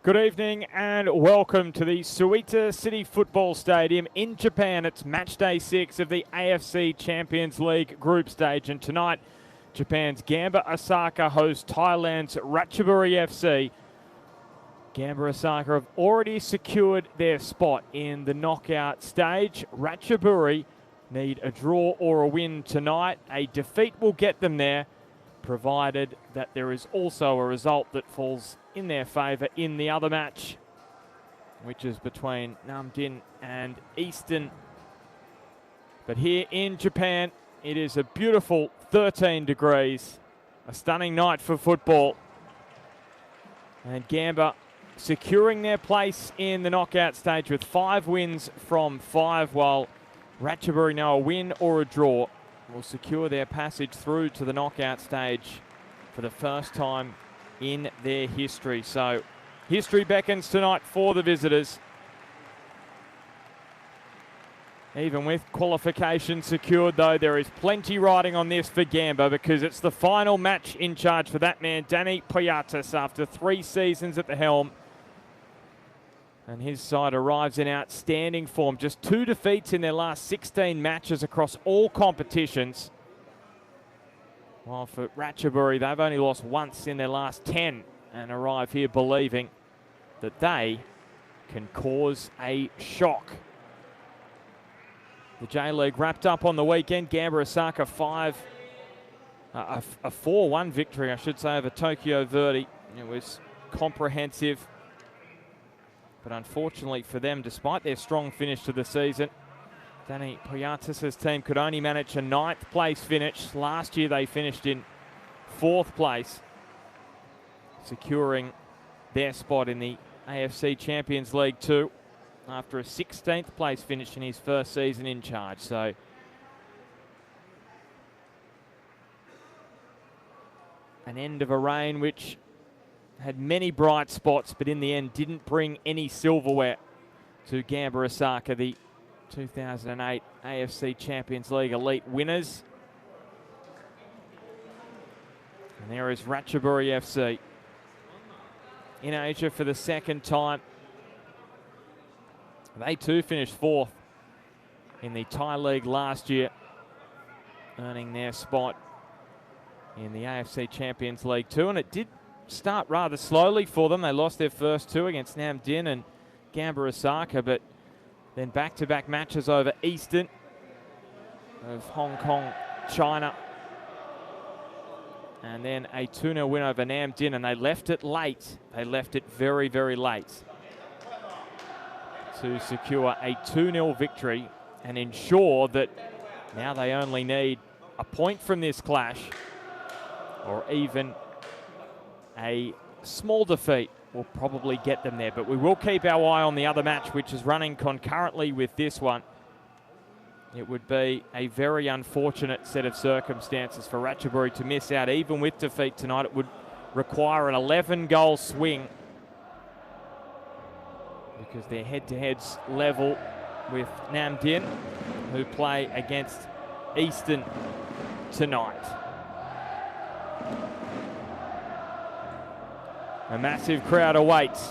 Good evening and welcome to the Suita City Football Stadium in Japan. It's match day 6 of the AFC Champions League group stage, and tonight Japan's Gamba Osaka host Thailand's Ratchaburi FC. Gamba Osaka have already secured their spot in the knockout stage. Ratchaburi need a draw or a win tonight. A defeat will get them there, provided that there is also a result that falls in their favour in the other match, which is between Namdin and Eastern. But here in Japan, it is a beautiful 13 degrees, a stunning night for football. And Gamba securing their place in the knockout stage with 5 wins from 5, while Ratchaburi know a win or a draw will secure their passage through to the knockout stage for the first time in their history. So history beckons tonight for the visitors. Even with qualification secured, though, there is plenty riding on this for Gamba, because it's the final match in charge for that man, Danny Poyatis, after 3 seasons at the helm. And his side arrives in outstanding form. Just 2 defeats in their last 16 matches across all competitions. While for Ratchaburi, they've only lost once in their last 10 and arrive here believing that they can cause a shock. The J-League wrapped up on the weekend. Gamba Osaka a 4-1 victory, I should say, over Tokyo Verdy. It was comprehensive. But unfortunately for them, despite their strong finish to the season, Danny Poyatis' team could only manage a 9th place finish. Last year they finished in 4th place, securing their spot in the AFC Champions League Two after a 16th place finish in his first season in charge. So an end of a reign which had many bright spots, but in the end didn't bring any silverware to Gamba Osaka, the 2008 AFC Champions League elite winners. And there is Ratchaburi FC in Asia for the second time. They too finished 4th in the Thai League last year, earning their spot in the AFC Champions League 2, and it did start rather slowly for them. They lost their first 2 against Namdin and Gamba Osaka, but then back-to-back matches over Eastern of Hong Kong, China, and then a 2-0 win over Namdin, and they left it late. They left it very, very late to secure a 2-0 victory and ensure that now they only need a point from this clash, or even a small defeat will probably get them there. But we will keep our eye on the other match, which is running concurrently with this one. It would be a very unfortunate set of circumstances for Ratchaburi to miss out. Even with defeat tonight, it would require an 11-goal swing, because their head-to-heads level with Namdin, who play against Eastern tonight. A massive crowd awaits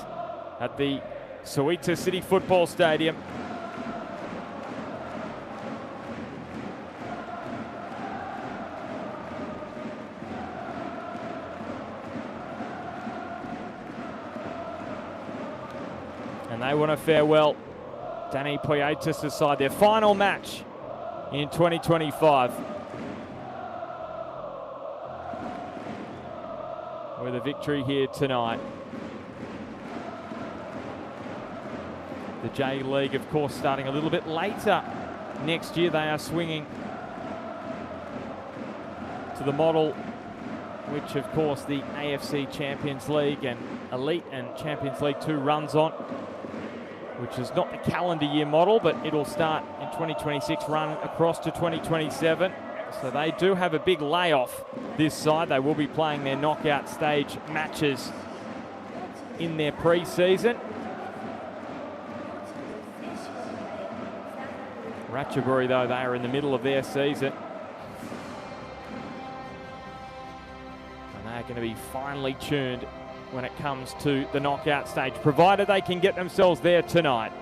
at the Suita City Football Stadium. And they want to farewell Danny Poyatis' side, their final match in 2025. With a victory here tonight. The J-League, of course, starting a little bit later next year. They are swinging to the model which, of course, the AFC Champions League and Elite and Champions League 2 runs on, which is not the calendar year model, but it'll start in 2026, run across to 2027. So they do have a big layoff this side. They will be playing their knockout stage matches in their pre-season. Ratchaburi, though, they are in the middle of their season. And they're going to be finely tuned when it comes to the knockout stage, provided they can get themselves there tonight.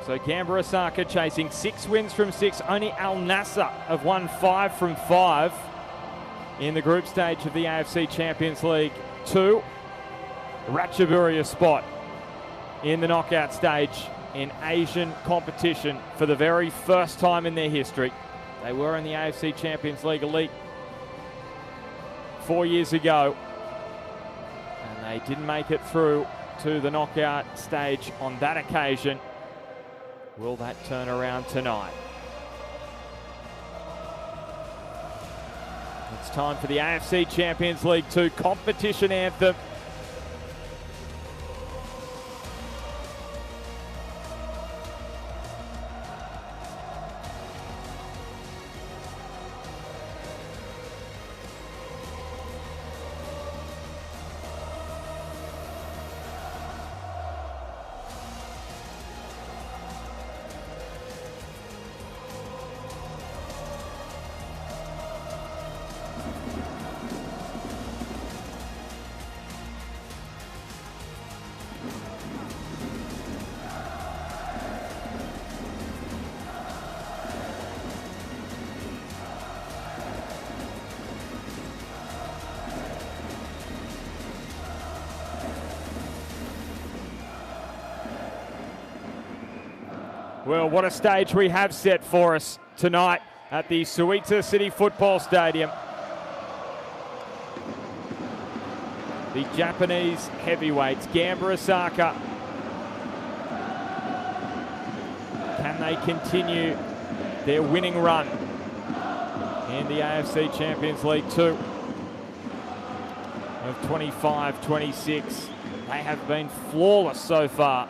So Gamba Osaka chasing 6 wins from 6. Only Al Nassr have won 5 from 5 in the group stage of the AFC Champions League 2. Ratchaburi a spot in the knockout stage in Asian competition for the very first time in their history. They were in the AFC Champions League Elite 4 years ago, and they didn't make it through to the knockout stage on that occasion. Will that turn around tonight? It's time for the AFC Champions League 2 competition anthem. Well, what a stage we have set for us tonight at the Suita City Football Stadium. The Japanese heavyweights, Gamba Osaka. Can they continue their winning run in the AFC Champions League 2 of 25-26? They have been flawless so far.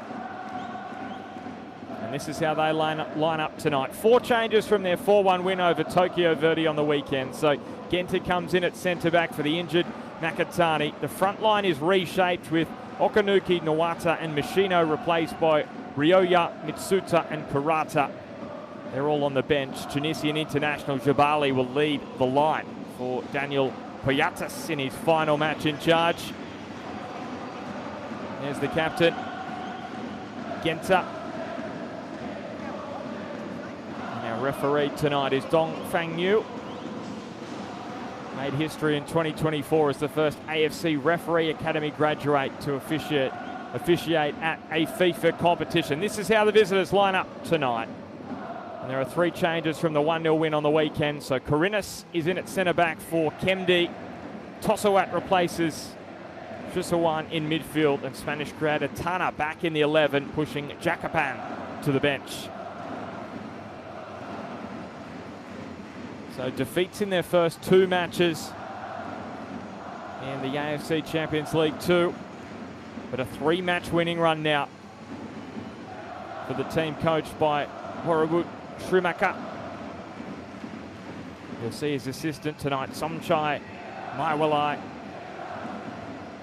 And this is how they line up tonight. 4 changes from their 4-1 win over Tokyo Verdy on the weekend. So Genta comes in at centre-back for the injured Nakatani. The front line is reshaped with Okanuki, Nawata and Machino replaced by Rioya, Mitsuta and Kurata. They're all on the bench. Tunisian international Jabali will lead the line for Daniel Poyatas in his final match in charge. There's the captain, Genta. Referee tonight is Dong Fang Yu. Made history in 2024 as the first AFC Referee Academy graduate to officiate at a FIFA competition. This is how the visitors line up tonight. And there are 3 changes from the 1-0 win on the weekend. So Korinis is in at centre-back for Kemdi. Tosawat replaces Shusawan in midfield. And Spanish creator Tana back in the 11, pushing Jakapan to the bench. So defeats in their first 2 matches in the AFC Champions League 2, but a 3-match winning run now for the team coached by Horobu Srimaka. You'll see his assistant tonight, Somchai Maiwalai,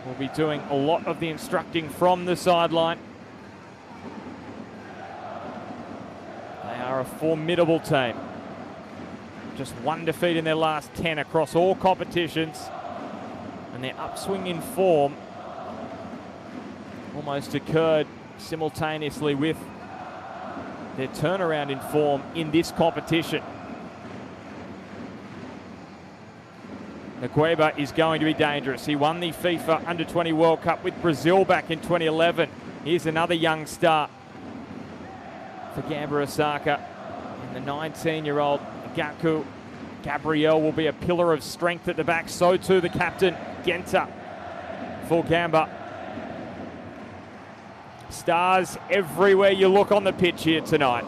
will be doing a lot of the instructing from the sideline. They are a formidable team. Just 1 defeat in their last 10 across all competitions. And their upswing in form almost occurred simultaneously with their turnaround in form in this competition. Ngueba is going to be dangerous. He won the FIFA Under-20 World Cup with Brazil back in 2011. Here's another young star for Gamba Osaka. And the 19-year-old Gaku Gabriel will be a pillar of strength at the back. So too the captain, Genta, for Gamba. Stars everywhere you look on the pitch here tonight.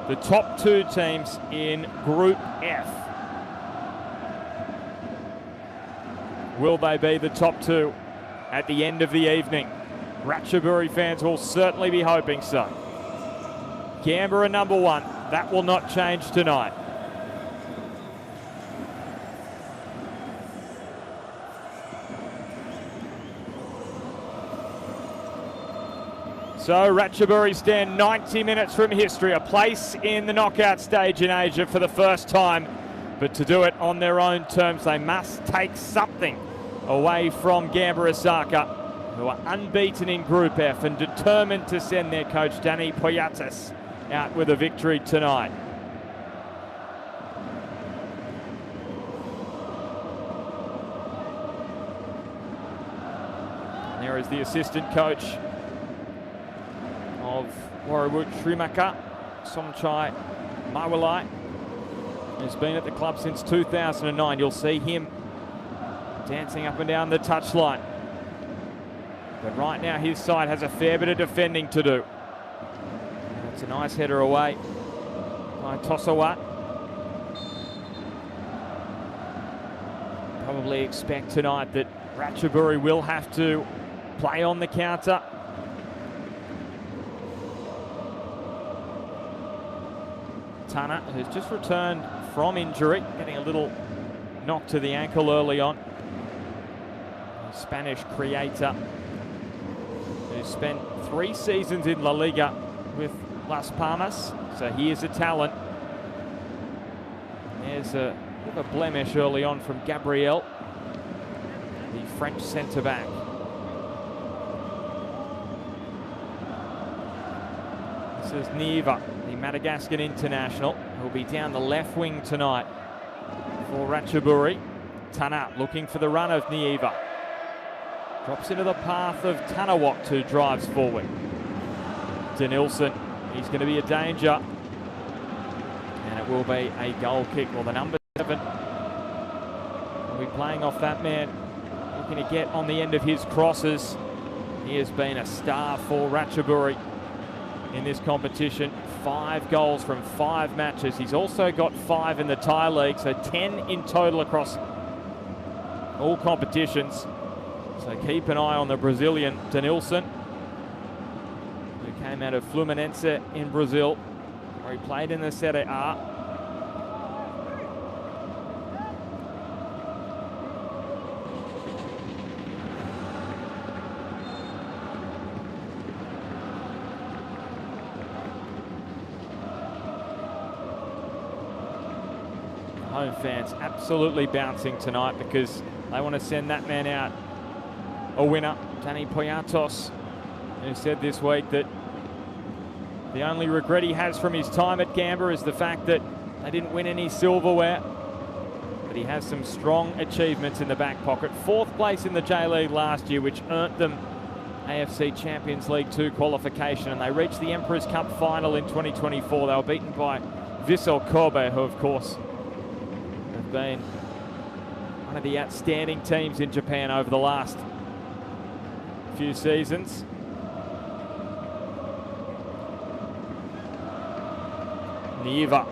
The top 2 teams in Group F. Will they be the top 2 at the end of the evening? Ratchaburi fans will certainly be hoping so. Gamba are number 1. That will not change tonight. So Ratchaburi stand 90 minutes from history, a place in the knockout stage in Asia for the first time. But to do it on their own terms, they must take something away from Gamba Osaka, who are unbeaten in Group F and determined to send their coach Danny Poyatis out with a victory tonight. There is the assistant coach of Warriwood Srimaka, Somchai Mawalai, who's been at the club since 2009. You'll see him dancing up and down the touchline. But right now his side has a fair bit of defending to do. That's a nice header away by Tosawat. Probably expect tonight that Ratchaburi will have to play on the counter. Tana, who's just returned from injury, getting a little knock to the ankle early on. A Spanish creator who spent 3 seasons in La Liga with Las Palmas, so he is a talent. There's a bit of a blemish early on from Gabriel, the French centre-back. This is Neva, the Madagascan international, who'll be down the left wing tonight for Ratchaburi. Tana looking for the run of Neva. Drops into the path of Tanawat, who drives forward. Denilson, he's going to be a danger. And it will be a goal kick. Well, the number 7 will be playing off that man, looking to get on the end of his crosses. He has been a star for Ratchaburi in this competition. 5 goals from 5 matches. He's also got 5 in the Thai League, so 10 in total across all competitions. So keep an eye on the Brazilian Denilson, who came out of Fluminense in Brazil, where he played in the Serie A. Home fans absolutely bouncing tonight because they want to send that man out a winner. Danny Poyatos, who said this week that the only regret he has from his time at Gamba is the fact that they didn't win any silverware. But he has some strong achievements in the back pocket. 4th place in the J-League last year, which earned them AFC Champions League 2 qualification, and they reached the Emperor's Cup final in 2024. They were beaten by Vissel Kobe, who of course have been one of the outstanding teams in Japan over the last few seasons. Neva.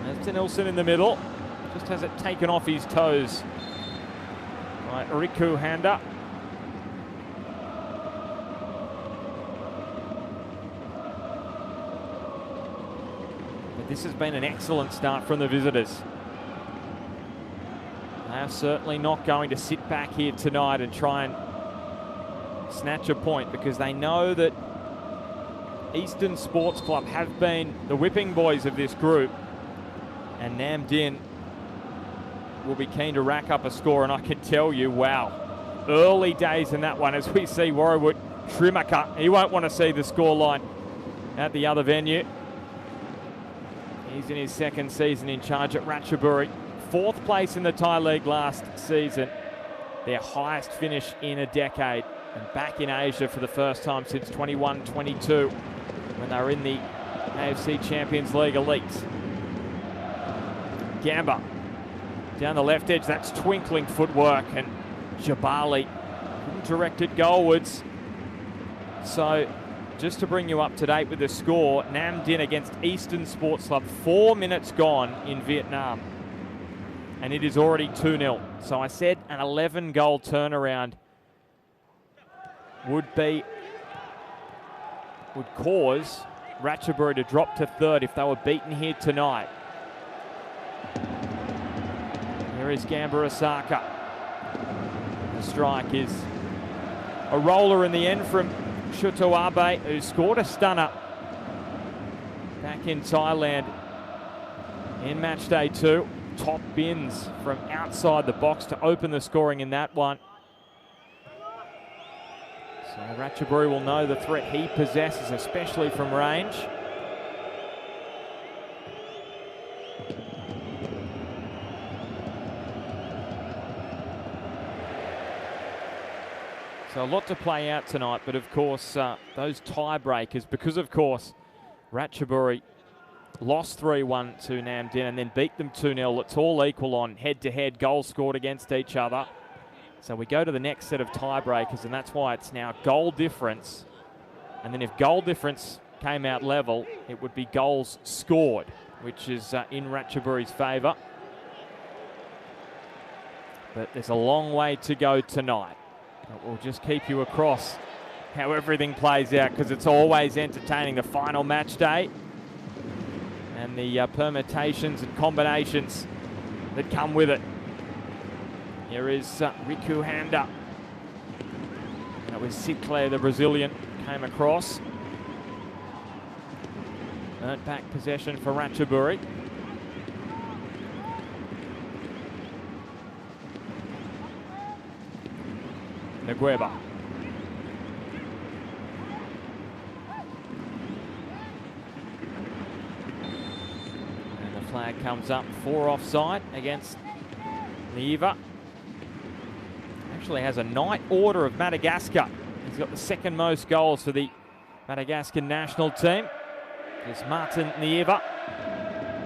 There's Denilson in the middle. Just has it taken off his toes by Riku Handa. But this has been an excellent start from the visitors. They are certainly not going to sit back here tonight and try and snatch a point, because they know that Eastern Sports Club have been the whipping boys of this group, and Nam Dinh will be keen to rack up a score. And I can tell you, wow, early days in that one as we see Warriwood Srimaka. He won't want to see the scoreline at the other venue. He's in his 2nd season in charge at Ratchaburi. 4th place in the Thai League last season, their highest finish in a decade, and back in Asia for the first time since 21-22 when they were in the AFC Champions League Elite. Gamba down the left edge, that's twinkling footwork, and Jabali directed goalwards. So just to bring you up to date with the score, Nam Dinh against Eastern Sports Club, 4 minutes gone in Vietnam, and it is already 2-0. So I said an 11-goal turnaround would cause Ratchaburi to drop to 3rd if they were beaten here tonight. Here is Gamba Osaka. The strike is a roller in the end from Shutoabe, who scored a stunner back in Thailand in matchday 2. Top bins from outside the box to open the scoring in that one. So Ratchaburi will know the threat he possesses, especially from range. So a lot to play out tonight, but of course those tiebreakers, because of course Ratchaburi lost 3-1 to Namdin and then beat them 2-0. It's all equal on head-to-head goals scored against each other. So we go to the next set of tiebreakers, and that's why it's now goal difference. And then if goal difference came out level, it would be goals scored, which is in Ratchaburi's favour. But there's a long way to go tonight. But we'll just keep you across how everything plays out, because it's always entertaining, the final match day and the permutations and combinations that come with it. Here is Riku Handa. That was Sinclair, the Brazilian, came across. Earned back possession for Ratchaburi. Ngueba. And the flag comes up for offside against Neva. Actually has a night order of Madagascar. He's got the second most goals for the Madagascar national team. It's Martin Neva.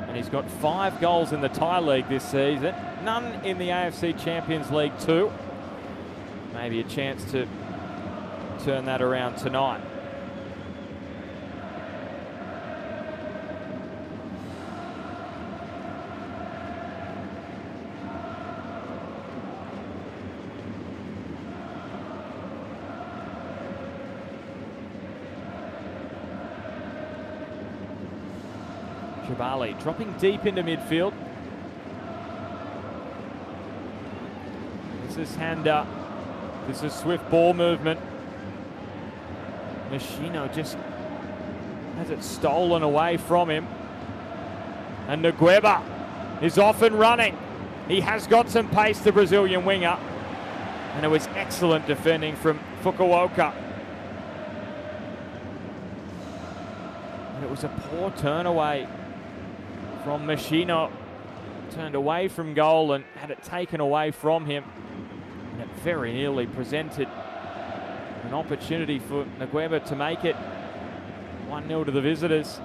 And he's got 5 goals in the Thai League this season. None in the AFC Champions League Two. Maybe a chance to turn that around tonight. Jabali dropping deep into midfield. This is Handa. This is swift ball movement. Machino just has it stolen away from him. And Ngueba is off and running. He has got some pace, the Brazilian winger. And it was excellent defending from Fukuoka. And it was a poor turn away from Machino. Turned away from goal and had it taken away from him. And it very nearly presented an opportunity for Ngueba to make it 1-0 to the visitors.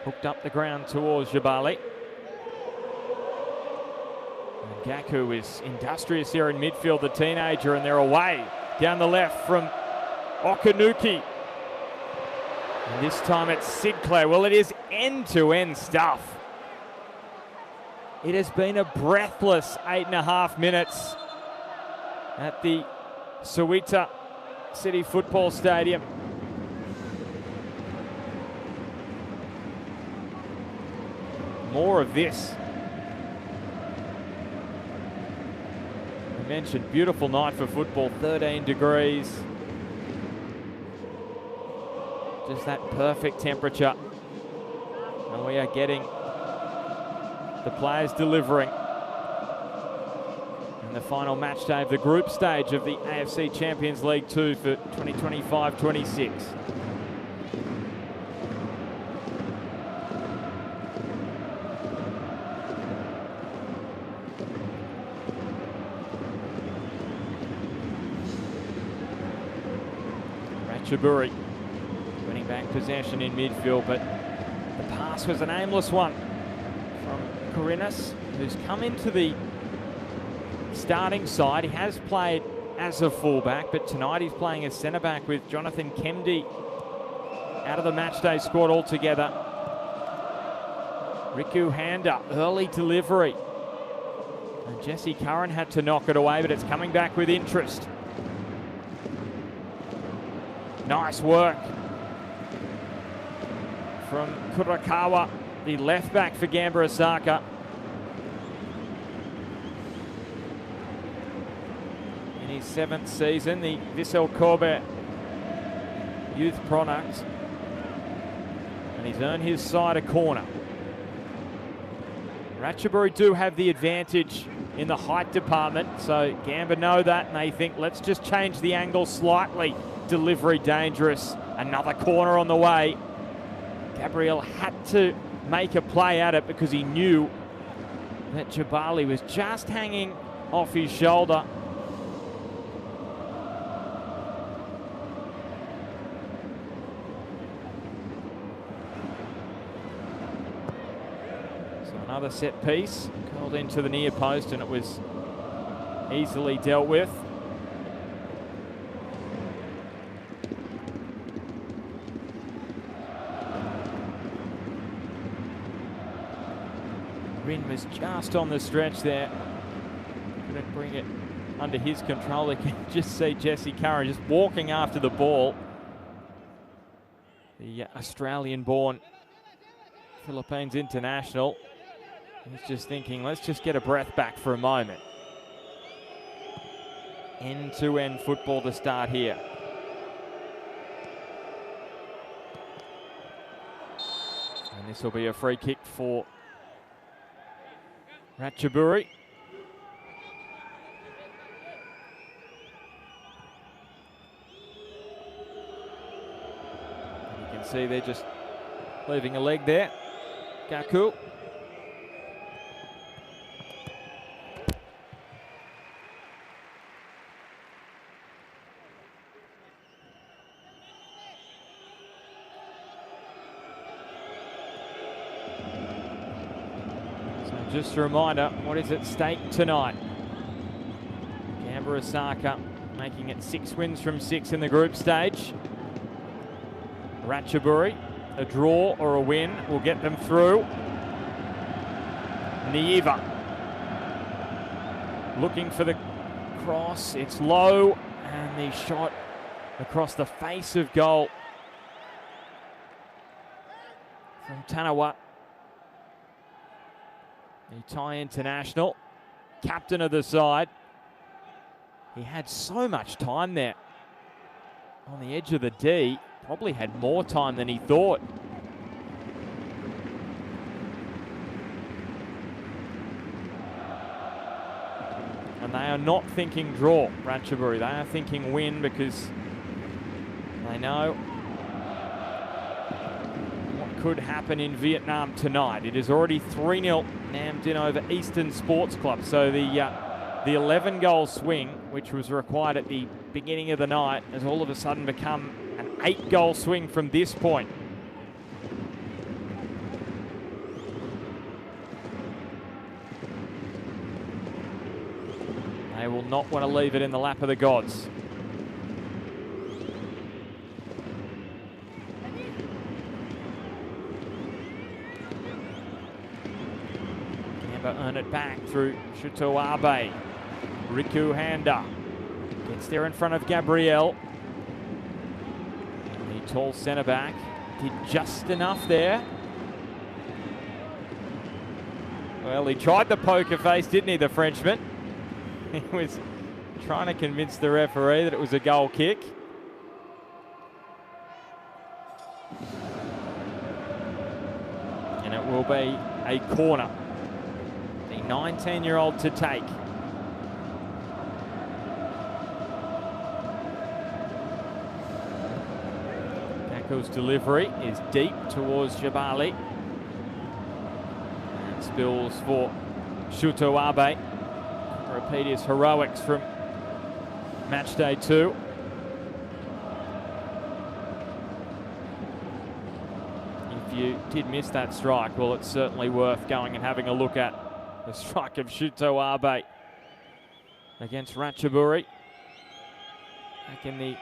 Hooked up the ground towards Jabali. And Gaku is industrious here in midfield, the teenager, and they're away down the left from Okanuki. And this time it's Sinclair. Well, it is end-to-end stuff. It has been a breathless 8.5 minutes at the Suwita City Football Stadium. More of this. I mentioned beautiful night for football, 13 degrees. Just that perfect temperature. And we are getting the players delivering in the final match day of the group stage of the AFC Champions League Two for 2025-26. Ratchaburi winning back possession in midfield, but the pass was an aimless one from Korinis, who's come into the starting side. He has played as a fullback, but tonight he's playing as centre-back with Jonathan Kemdi out of the matchday squad altogether. Riku Handa, early delivery. And Jesse Curran had to knock it away, but it's coming back with interest. Nice work from Kurakawa, the left back for Gamba Osaka. In his 7th season, the Vissel Kobe youth product, and he's earned his side a corner. Ratchaburi do have the advantage in the height department, so Gamba know that, and they think, let's just change the angle slightly. Delivery dangerous, another corner on the way. Gabriel had to make a play at it because he knew that Jabali was just hanging off his shoulder. So another set piece, curled into the near post, and it was easily dealt with. Rin was just on the stretch there. Couldn't bring it under his control. You can just see Jesse Curran just walking after the ball. The Australian-born Philippines international. He's just thinking, let's just get a breath back for a moment. End-to-end football to start here. And this will be a free kick for Ratchaburi. You can see they're just leaving a leg there. Gaku. Just a reminder, what is at stake tonight? Gamba Osaka making it 6 wins from 6 in the group stage. Ratchaburi, a draw or a win will get them through. Neva looking for the cross. It's low, and the shot across the face of goal from Tanawa. The Thai international, captain of the side. He had so much time there on the edge of the D. Probably had more time than he thought. And they are not thinking draw, Ratchaburi. They are thinking win, because they know could happen in Vietnam tonight. It is already 3-0 Nam Dinh over Eastern Sports Club. So the 11-goal swing, which was required at the beginning of the night, has all of a sudden become an 8-goal swing from this point. They will not want to leave it in the lap of the gods. Earn it back through Shuto Abe. Riku Handa gets there in front of Gabriel. The tall centre back did just enough there. Well, he tried the poker face, didn't he, the Frenchman? He was trying to convince the referee that it was a goal kick. And it will be a corner. 19-year-old to take. Gaku's delivery is deep towards Jabali. And spills for Shuto Abe. Repeat his heroics from matchday 2. If you did miss that strike, well, it's certainly worth going and having a look at. The strike of Shuto Abe against Ratchaburi back in the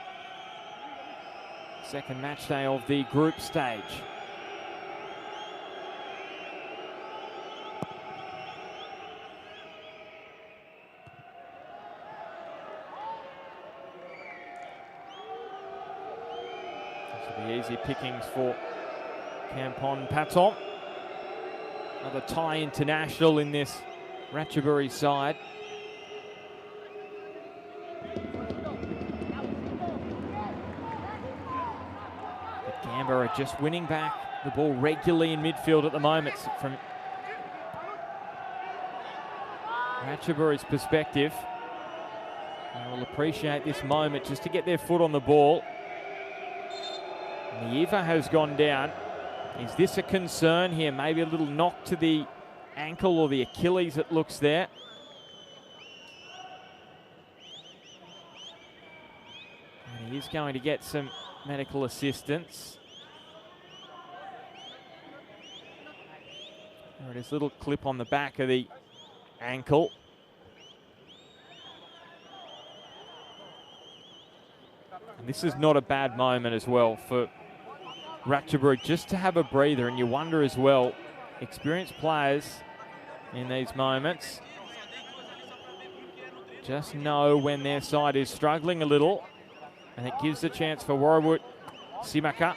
second match day of the group stage. This will be easy pickings for Campon Patton, another Thai international in this Ratchaburi side. But Gamba are just winning back the ball regularly in midfield at the moment. From Ratchaburi's perspective, they will appreciate this moment just to get their foot on the ball. Neva has gone down. Is this a concern here? Maybe a little knock to the ankle or the Achilles, it looks there. And he is going to get some medical assistance. There it is, little clip on the back of the ankle. And this is not a bad moment as well for Ratchaburi, just to have a breather. And you wonder as well, experienced players in these moments just know when their side is struggling a little, and it gives a chance for Warrawut Simaka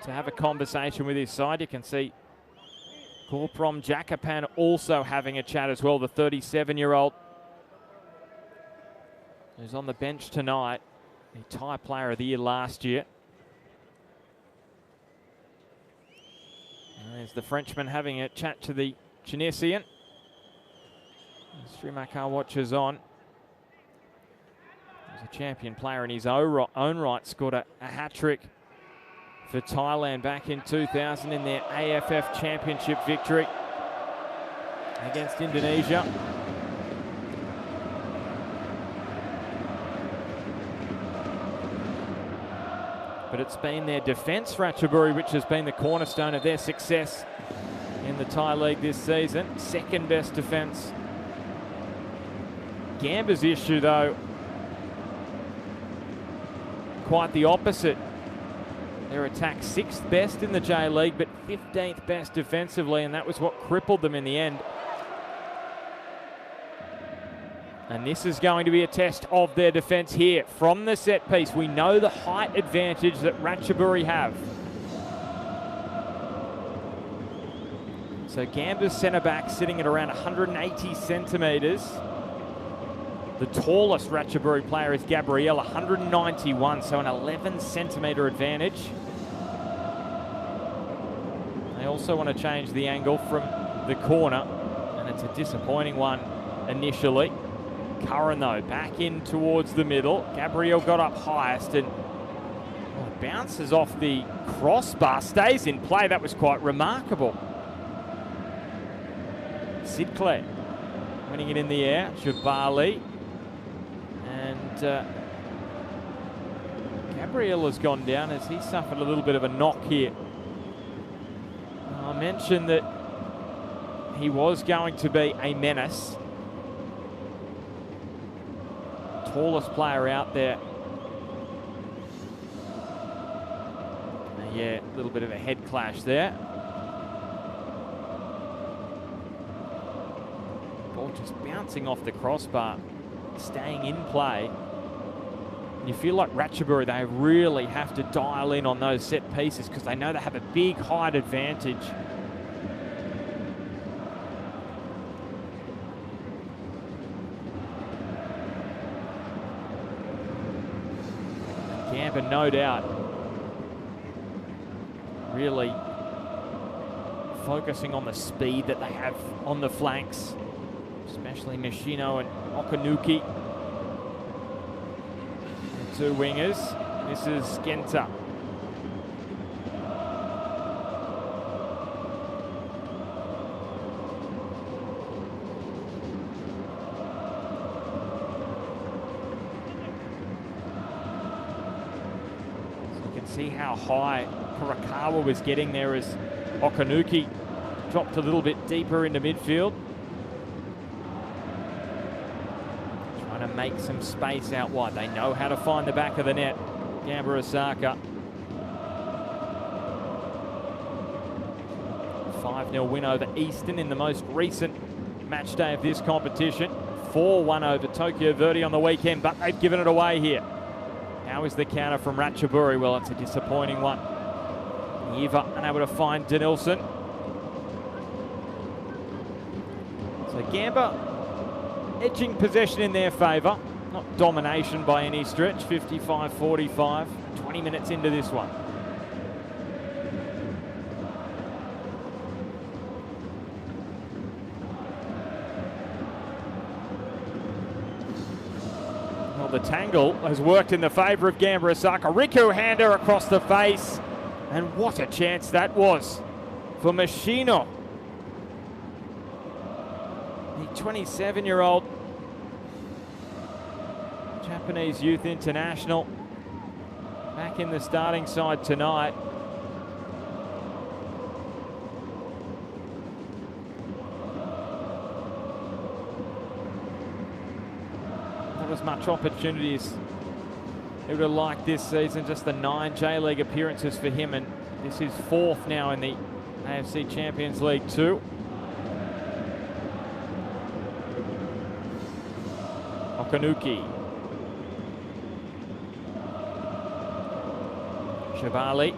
to have a conversation with his side. You can see Korprom Jakapan also having a chat as well, the 37-year-old who's on the bench tonight, the Thai Player of the Year last year. And there's the Frenchman having a chat to the Tunisian. Srimakar watches on. He's a champion player in his own right, scored a hat-trick for Thailand back in 2000 in their AFF Championship victory against Indonesia. But it's been their defence, Ratchaburi, which has been the cornerstone of their success in the Thai League this season. Second best defence. Gamba's issue, though, quite the opposite. Their attack 6th best in the J-League, but 15th best defensively, and that was what crippled them in the end. And this is going to be a test of their defence here from the set piece. We know the height advantage that Ratchaburi have. So Gamba's centre-back sitting at around 180 centimetres. The tallest Ratchaburi player is Gabriel, 191, so an 11-centimetre advantage. They also want to change the angle from the corner, and it's a disappointing one initially. Curran, though, back in towards the middle. Gabriel got up highest and bounces off the crossbar, stays in play. That was quite remarkable. Sidclair winning it in the air. Jabali. And Gabriel has gone down as he suffered a little bit of a knock here. I mentioned that he was going to be a menace. Tallest player out there. Yeah, a little bit of a head clash there. Ball just bouncing off the crossbar, staying in play. And you feel like Ratchaburi, they really have to dial in on those set pieces because they know they have a big height advantage. Gamba, no doubt, really focusing on the speed that they have on the flanks, especially Mishino and Okanuki. The two wingers. This is Genta. See how high Kurakawa was getting there as Okanuki dropped a little bit deeper into midfield. Trying to make some space out wide. They know how to find the back of the net. Gamba Osaka. 5-0 win over Eastern in the most recent match day of this competition. 4-1 over Tokyo Verdy on the weekend, but they've given it away here. How is the counter from Ratchaburi? Well, it's a disappointing one. Neva unable to find Denilson. So Gamba edging possession in their favour. Not domination by any stretch, 55-45, 20 minutes into this one. Well, the tangle has worked in the favour of Gamba Osaka. Riku hander across the face. And what a chance that was for Machino. The 27-year-old Japanese youth international back in the starting side tonight. Not as much opportunities he would have liked this season, just the 9 J-League appearances for him, and this is 4th now in the AFC Champions League Two. Okanuki. Shabali.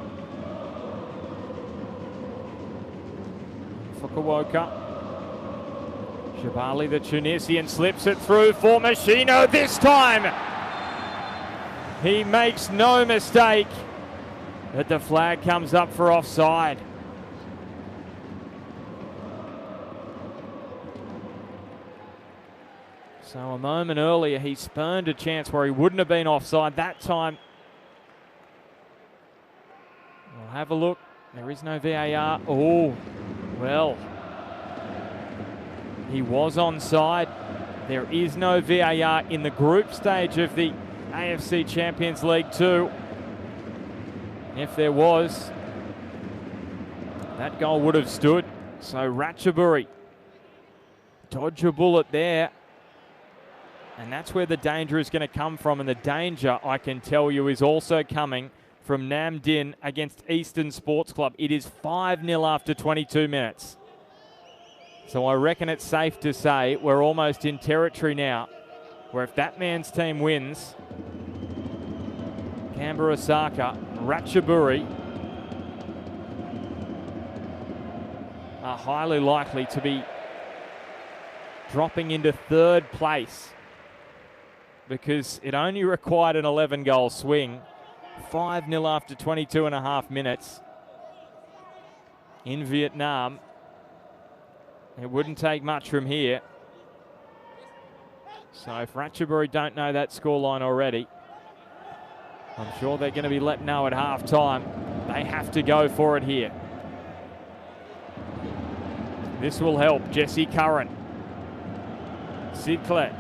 Fukuoka. Shabali, the Tunisian, slips it through for Machino this time. He makes no mistake, but the flag comes up for offside. So a moment earlier, he spurned a chance where he wouldn't have been offside. That time, we'll have a look. There is no VAR. Oh, well, he was onside. There is no VAR in the group stage of the AFC Champions League Two. If there was, that goal would have stood. So Ratchaburi dodge a bullet there. And that's where the danger is going to come from. And the danger, I can tell you, is also coming from Nam Dinh against Eastern Sports Club. It is 5-0 after 22 minutes. So I reckon it's safe to say we're almost in territory now where if that man's team wins, Gamba Osaka, Ratchaburi are highly likely to be dropping into 3rd place, because it only required an 11-goal swing. 5-0 after 22.5 minutes in Vietnam. It wouldn't take much from here. So if Ratchaburi don't know that scoreline already, I'm sure they're going to be let know at half-time. They have to go for it here. This will help. Jesse Curran. Sidclet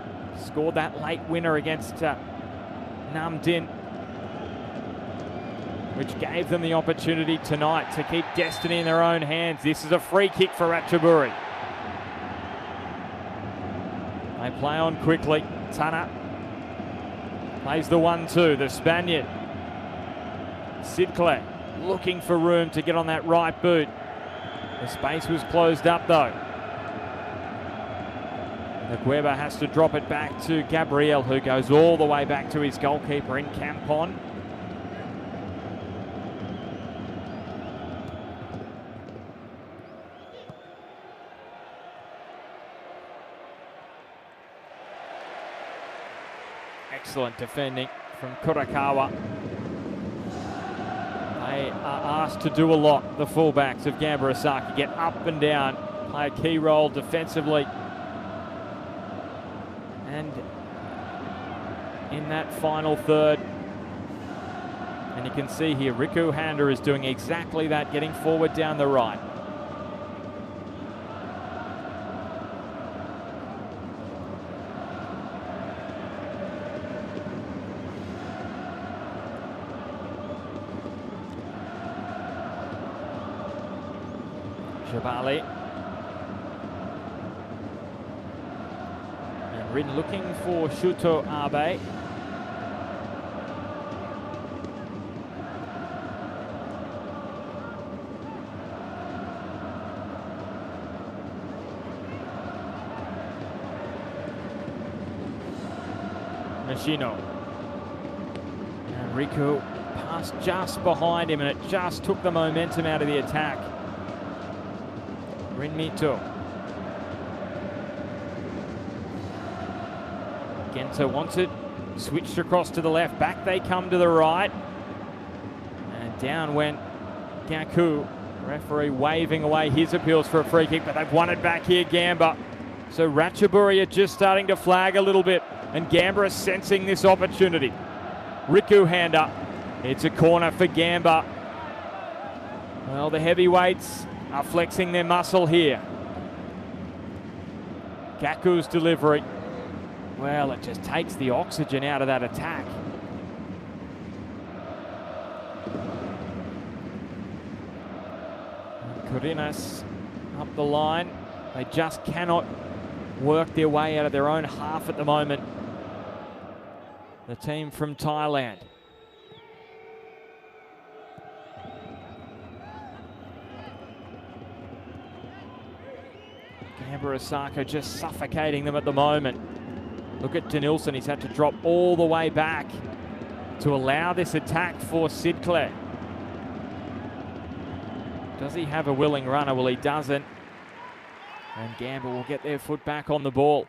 scored that late winner against Nam Dinh, which gave them the opportunity tonight to keep destiny in their own hands. This is a free kick for Ratchaburi. They play on quickly. Tana plays the 1-2, the Spaniard. Sidclet looking for room to get on that right boot. The space was closed up though. Ngueba has to drop it back to Gabriel, who goes all the way back to his goalkeeper in Campon. Excellent defending from Kurakawa. They are asked to do a lot, the fullbacks of Gamba Osaka. Get up and down, play a key role defensively. And in that final third, and you can see here, Riku Hander is doing exactly that, getting forward down the right. Shabali. And Rin looking for Shuto Abe. Machino. And Riku passed just behind him and it just took the momentum out of the attack. Rinmito. Gento wants it. Switched across to the left. Back they come to the right. And down went Gaku. Referee waving away his appeals for a free kick, but they've won it back here, Gamba. So Ratchaburi are just starting to flag a little bit, and Gamba is sensing this opportunity. Riku hand up. It's a corner for Gamba. Well, the heavyweights are flexing their muscle here. Gaku's delivery. Well, it just takes the oxygen out of that attack. Kurinas up the line. They just cannot work their way out of their own half at the moment. The team from Thailand. Gamba Osaka just suffocating them at the moment. Look at Denilson, he's had to drop all the way back to allow this attack for Sidclair. Does he have a willing runner? Well, he doesn't. And Gamba will get their foot back on the ball.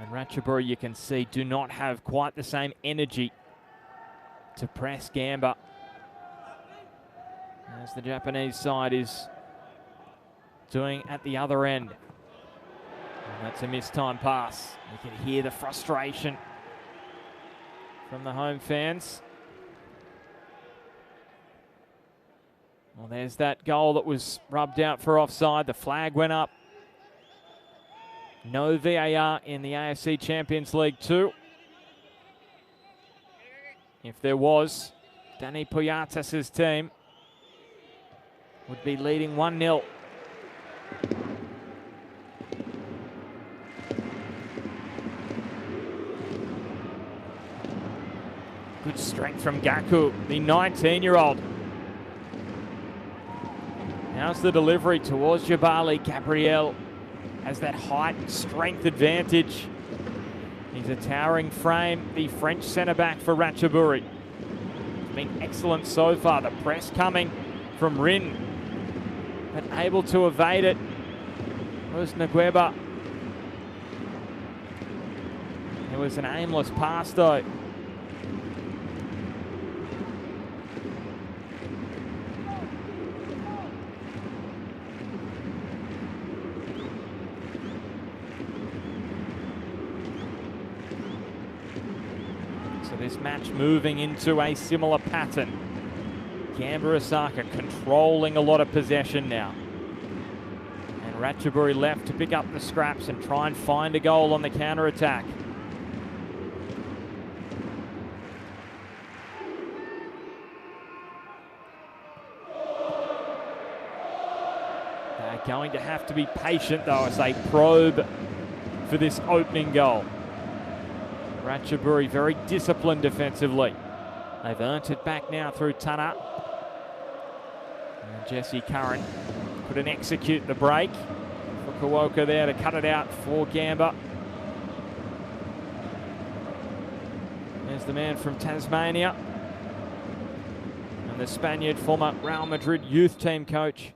And Ratchaburi, you can see, do not have quite the same energy to press Gamba as the Japanese side is doing at the other end. And that's a mistime pass. You can hear the frustration from the home fans. Well, there's that goal that was rubbed out for offside. The flag went up. No VAR in the AFC Champions League 2. If there was, Danny Puyatas' team would be leading 1-0. Good strength from Gaku, the 19-year-old. How's the delivery towards Jabali? Gabriel has that height and strength advantage. He's a towering frame, the French centre-back for Ratchaburi. It's been excellent so far. The press coming from Rin, but able to evade it was Ngueba. It was an aimless pass though. This match moving into a similar pattern. Gamba Osaka controlling a lot of possession now. And Ratchaburi left to pick up the scraps and try and find a goal on the counter-attack. They're going to have to be patient though as they probe for this opening goal. Ratchaburi very disciplined defensively. They've earned it back now through Tana. And Jesse Curran couldn't execute the break. Fukuoka there to cut it out for Gamba. There's the man from Tasmania. And the Spaniard, former Real Madrid youth team coach.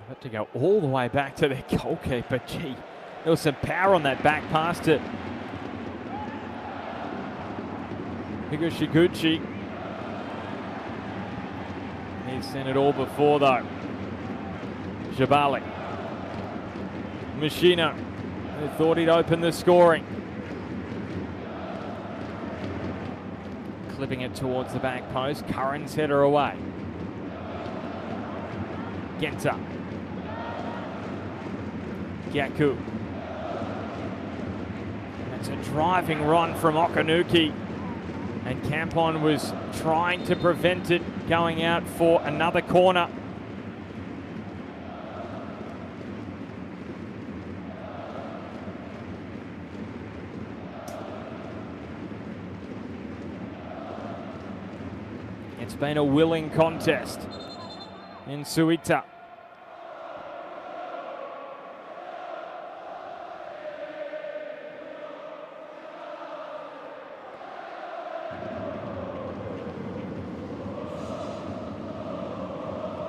Had to go all the way back to their goalkeeper. Gee, there was some power on that back pass to Higuchiguchi. He's sent it all before though. Jabali. Machina, who thought he'd open the scoring. Clipping it towards the back post. Curran's header away. Genta. Gaku. It's a driving run from Okanuki. And Campon was trying to prevent it going out for another corner. It's been a willing contest in Suita.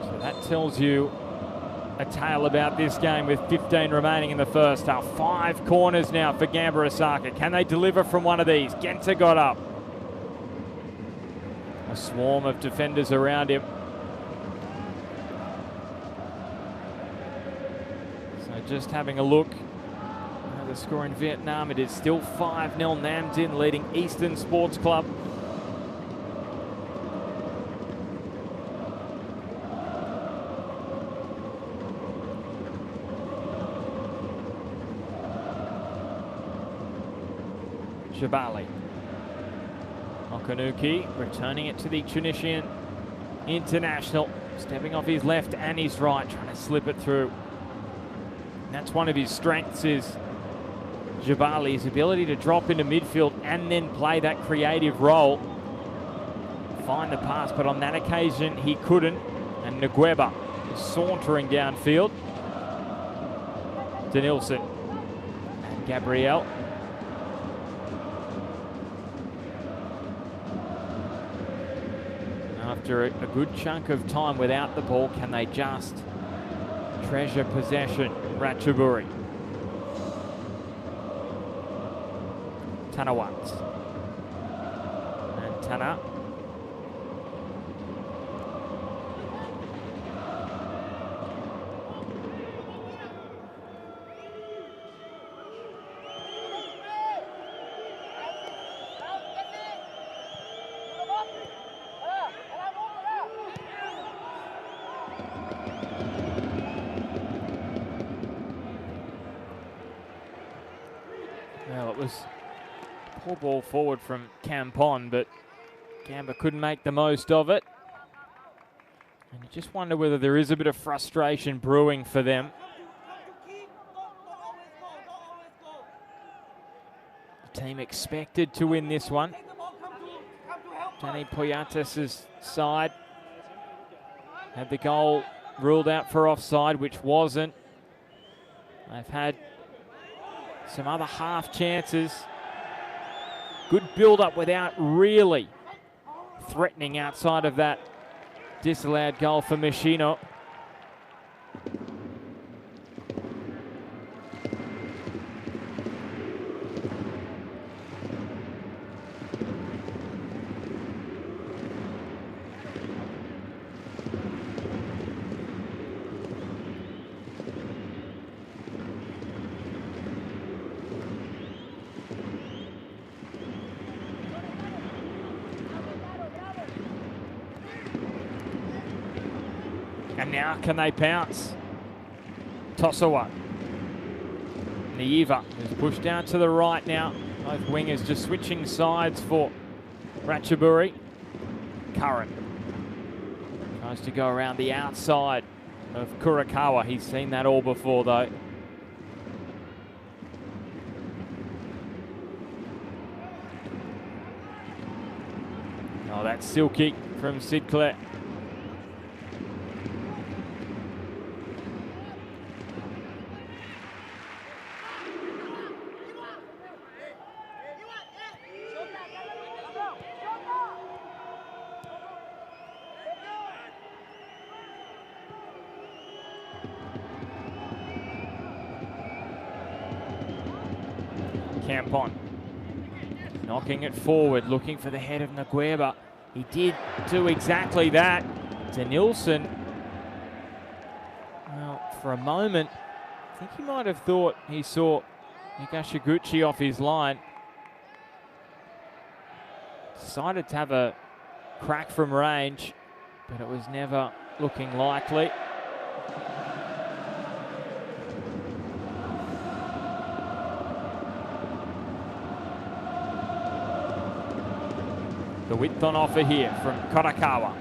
So that tells you a tale about this game with 15 remaining in the first half. 5 corners now for Gamba Osaka. Can they deliver from one of these? Genta got up. A swarm of defenders around him. So just having a look at the score in Vietnam. It is still 5-0 Nam Dinh leading Eastern Sports Club. Jabali. Okanuki returning it to the Tunisian international. Stepping off his left and his right, trying to slip it through. And that's one of his strengths, is Jabali's ability to drop into midfield and then play that creative role. Find the pass, but on that occasion he couldn't. And Ngueba is sauntering downfield. Denilson and Gabriel. After a good chunk of time without the ball, can they just treasure possession? Ratchaburi. Tanawat. And Tana. Well, it was a poor ball forward from Campon, but Gamba couldn't make the most of it. And you just wonder whether there is a bit of frustration brewing for them. The team expected to win this one. Danny Poyatis' side had the goal ruled out for offside, which wasn't. They've had some other half chances. Good build-up without really threatening outside of that disallowed goal for Machino. And now can they pounce? Tosawa. Neva is pushed down to the right now. Both wingers just switching sides for Ratchaburi. Curran tries to go around the outside of Kurakawa. He's seen that all before though. Oh, that's silky from Sid Clare. Campon knocking it forward, looking for the head of Ngueba. He did do exactly that. Denilson, well, for a moment, I think he might have thought he saw Higashiguchi off his line. Decided to have a crack from range, but it was never looking likely. The width on offer here from Kurakawa.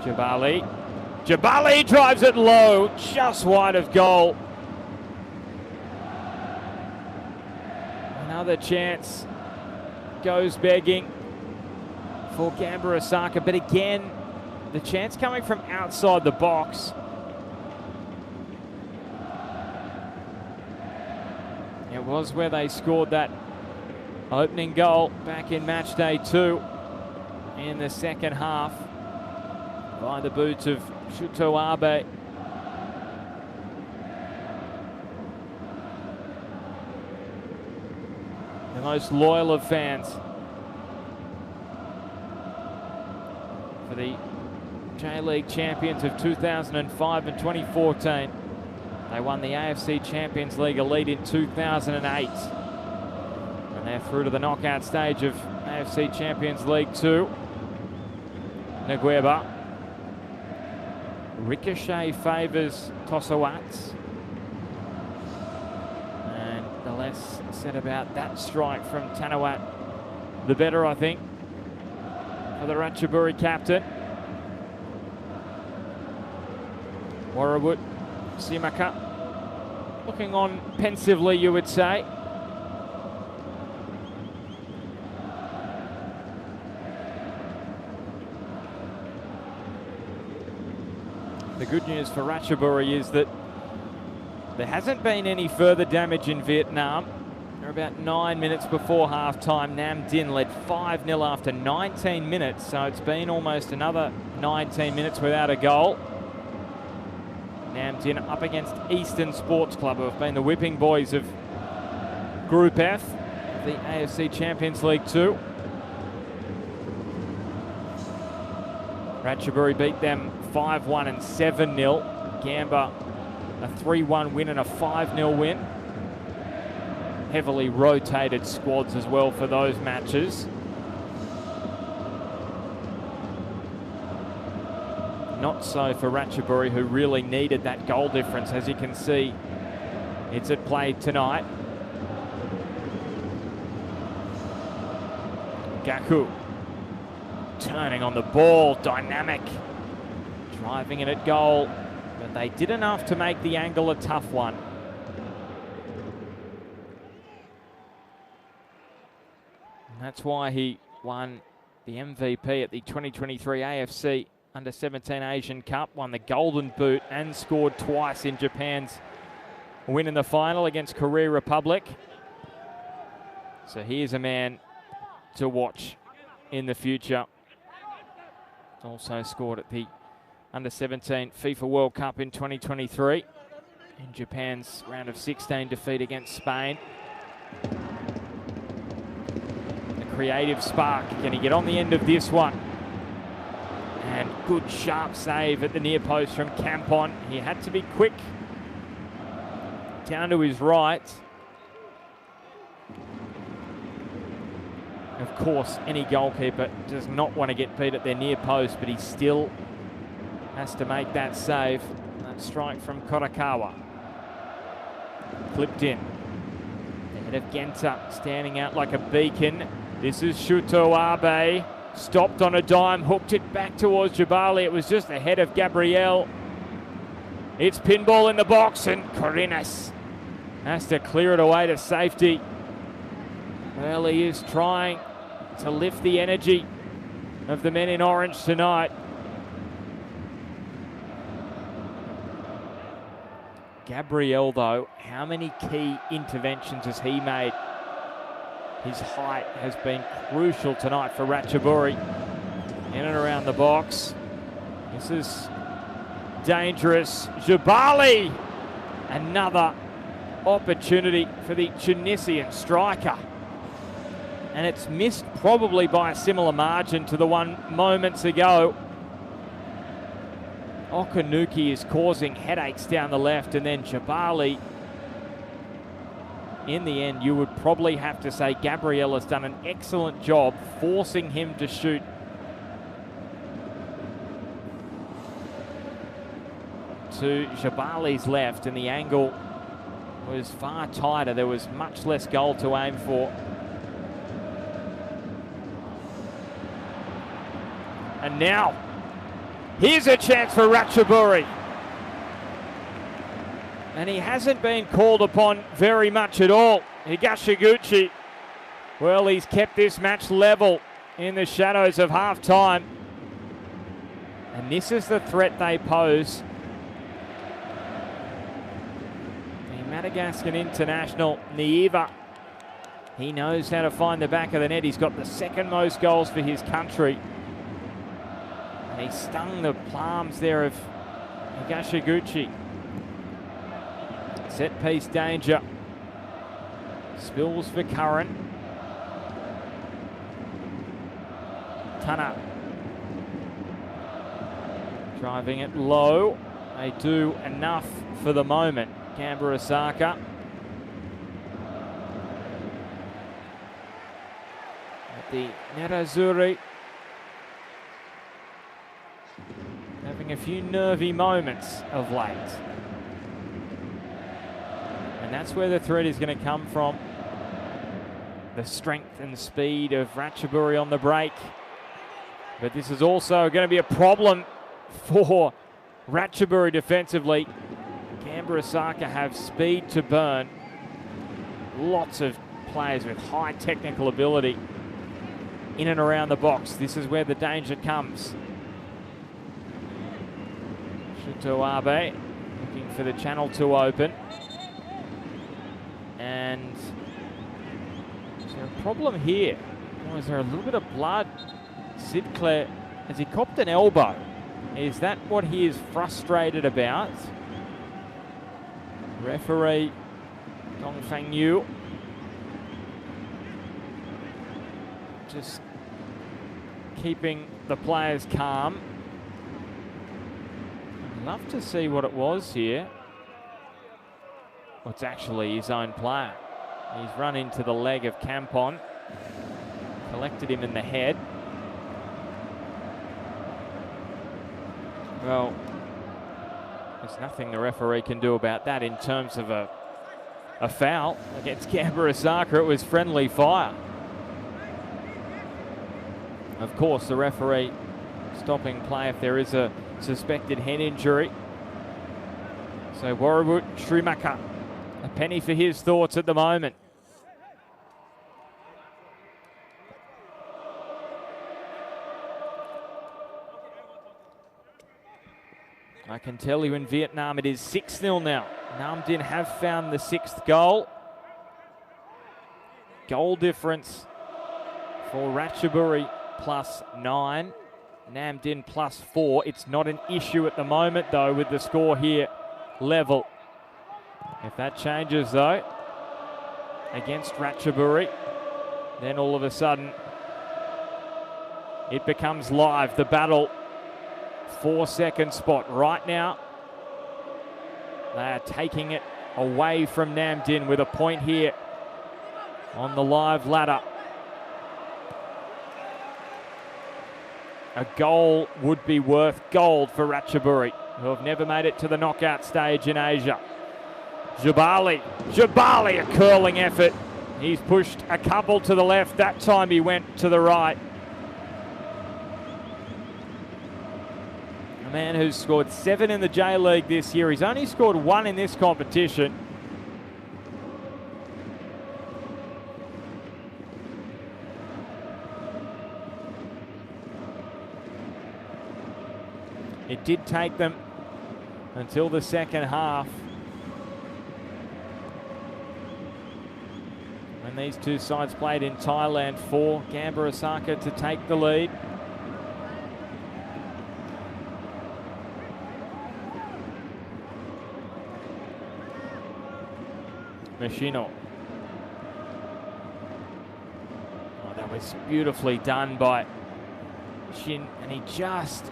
Jabali. Jabali drives it low, just wide of goal. And Another chance goes begging for Gamba Osaka, but again, the chance coming from outside the box. It was where they scored that opening goal back in matchday 2 in the second half by the boots of Shuto Abe. The most loyal of fans for the J-League champions of 2005 and 2014. They won the AFC Champions League Elite in 2008. And they're through to the knockout stage of AFC Champions League 2. Ngueba. Ricochet favours Tosawats. And the less said about that strike from Tanawat, the better, I think, for the Ratchaburi captain. Warrawut Simaka looking on pensively, you would say. The good news for Ratchaburi is that there hasn't been any further damage in Vietnam. They're about 9 minutes before half-time. Nam Dinh led 5-0 after 19 minutes, so it's been almost another 19 minutes without a goal. Nam Dinh up against Eastern Sports Club, who have been the whipping boys of Group F, the AFC Champions League 2. Ratchaburi beat them 5-1 and 7-0. Gamba a 3-1 win and a 5-0 win. Heavily rotated squads as well for those matches. Not so for Ratchaburi, who really needed that goal difference. As you can see, it's at play tonight. Gaku turning on the ball, dynamic, driving it at goal, but they did enough to make the angle a tough one. And that's why he won the MVP at the 2023 AFC Under-17 Asian Cup, won the Golden Boot and scored twice in Japan's win in the final against Korea Republic. So here's a man to watch in the future. Also scored at the Under-17 FIFA World Cup in 2023 in Japan's round of 16 defeat against Spain. The creative spark, can he get on the end of this one? And good sharp save at the near post from Campon. He had to be quick down to his right. Of course, any goalkeeper does not want to get beat at their near post, but he still has to make that save. That strike from Korakawa. Clipped in. The head of Genta standing out like a beacon. This is Shuto Abe. Stopped on a dime, hooked it back towards Jabali. It was just ahead of Gabriel. It's pinball in the box, and Corinas has to clear it away to safety. Well, he is trying to lift the energy of the men in orange tonight. Gabriel, though, how many key interventions has he made? His height has been crucial tonight for Ratchaburi. In and around the box. This is dangerous. Jabali! Another opportunity for the Tunisian striker. And it's missed probably by a similar margin to the one moments ago. Okanuki is causing headaches down the left, and then Jabali. In the end, you would probably have to say Gabriel has done an excellent job forcing him to shoot. To Jabali's left, and the angle was far tighter. There was much less goal to aim for. And now, here's a chance for Ratchaburi. And he hasn't been called upon very much at all. Higashiguchi Well, he's kept this match level in the shadows of half-time. And this is the threat they pose. The Madagascan international, Neva, he knows how to find the back of the net. He's got the second most goals for his country. And he stung the palms there of Higashiguchi. Set piece danger. Spills for Curran. Tana. Driving it low. They do enough for the moment. Gamba Osaka. At the Nerazzurri. Having a few nervy moments of late. And that's where the threat is going to come from. The strength and speed of Ratchaburi on the break. But this is also going to be a problem for Ratchaburi defensively. Gamba Osaka have speed to burn. Lots of players with high technical ability in and around the box. This is where the danger comes. Shitoabe looking for the channel to open. And is there a problem here? Or is there a little bit of blood? Sid Clare, has he copped an elbow? Is that what he is frustrated about? Referee Dong Fang Yu just keeping the players calm. I'd love to see what it was here. Well, it's actually his own player. He's run into the leg of Campon, collected him in the head. Well, there's nothing the referee can do about that in terms of a foul against Gamba Osaka. It was friendly fire. Of course, the referee stopping play if there is a suspected head injury. So Warabut Srimaka, a penny for his thoughts at the moment. I can tell you in Vietnam it is 6-0 now. Nam Dinh have found the 6th goal. Goal difference for Ratchaburi +9. Nam Dinh +4. It's not an issue at the moment though with the score here level. If that changes though against Ratchaburi, then all of a sudden it becomes live. The battle 4-second spot right now. They are taking it away from Nam Dinh with a point here on the live ladder. A goal would be worth gold for Ratchaburi, who have never made it to the knockout stage in Asia. Jabali, a curling effort. He's pushed a couple to the left. That time he went to the right. A man who's scored 7 in the J-League this year. He's only scored 1 in this competition. It did take them until the second half, when these two sides played in Thailand, for Gamba Osaka to take the lead. Machino. Oh, that was beautifully done by Shin, and he just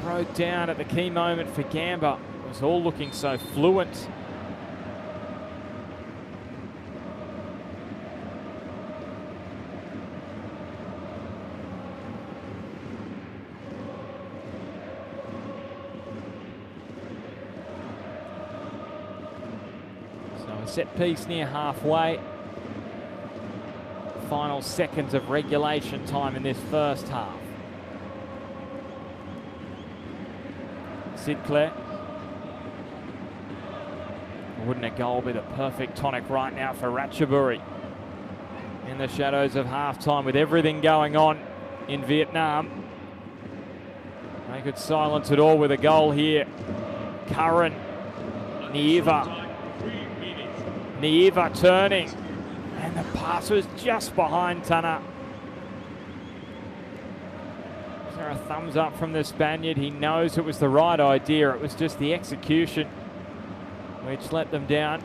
broke down at the key moment for Gamba. It was all looking so fluent. So a set piece near halfway. Final seconds of regulation time in this first half. Sid Clare. Wouldn't a goal be the perfect tonic right now for Ratchaburi? in the shadows of halftime with everything going on in Vietnam. They could silence it all with a goal here. Curran, Neva turning, and the pass was just behind Tana. Is there a thumbs up from the Spaniard? He knows it was the right idea. It was just the execution which let them down.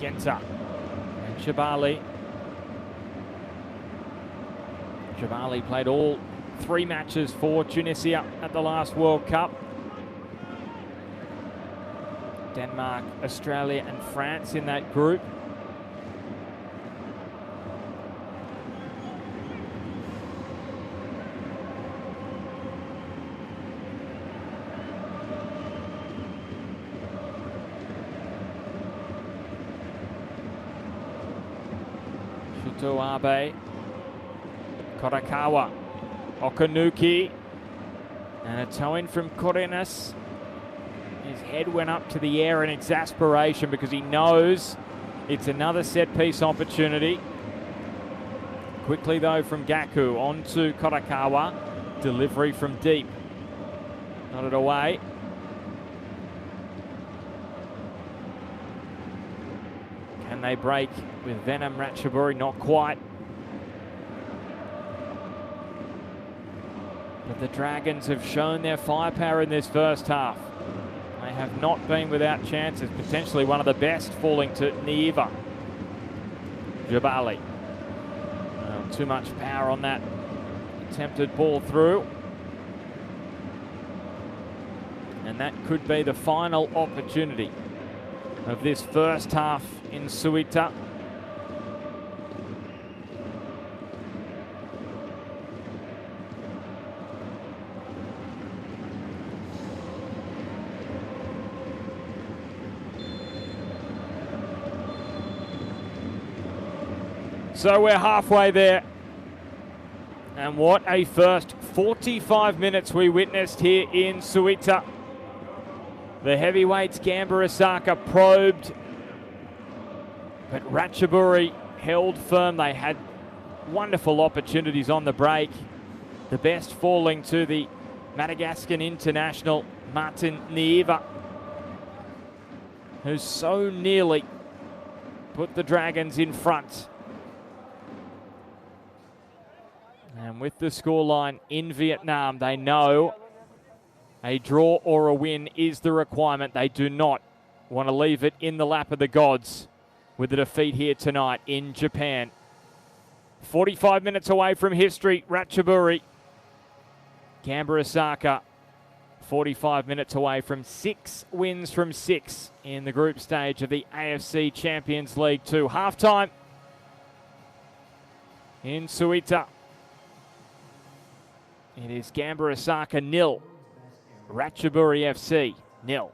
Genza and Shabali. Shabali played all 3 matches for Tunisia at the last World Cup. Denmark, Australia and France in that group. Abe, Korakawa, Okanuki, and a toe-in from Korenas. His head went up to the air in exasperation because he knows it's another set-piece opportunity. Quickly though from Gaku, on to Korakawa, delivery from deep. Nodded away. Can they break with Venom Ratchaburi? Not quite. But the Dragons have shown their firepower in this first half. They have not been without chances. Potentially one of the best, falling to Neva. Jabali. Too much power on that attempted ball through. And that could be the final opportunity of this first half in Suita. So we're halfway there. And what a first 45 minutes we witnessed here in Suita. The heavyweights Gamba Osaka probed, but Ratchaburi held firm. They had wonderful opportunities on the break. The best falling to the Madagascan international, Martin Neva, who so nearly put the Dragons in front. And with the scoreline in Vietnam, they know a draw or a win is the requirement. They do not want to leave it in the lap of the gods with the defeat here tonight in Japan. 45 minutes away from history, Ratchaburi. Gamba Osaka, 45 minutes away from 6 wins from 6 in the group stage of the AFC Champions League Two. Halftime in Suita. It is Gamba Osaka 0, Ratchaburi FC 0.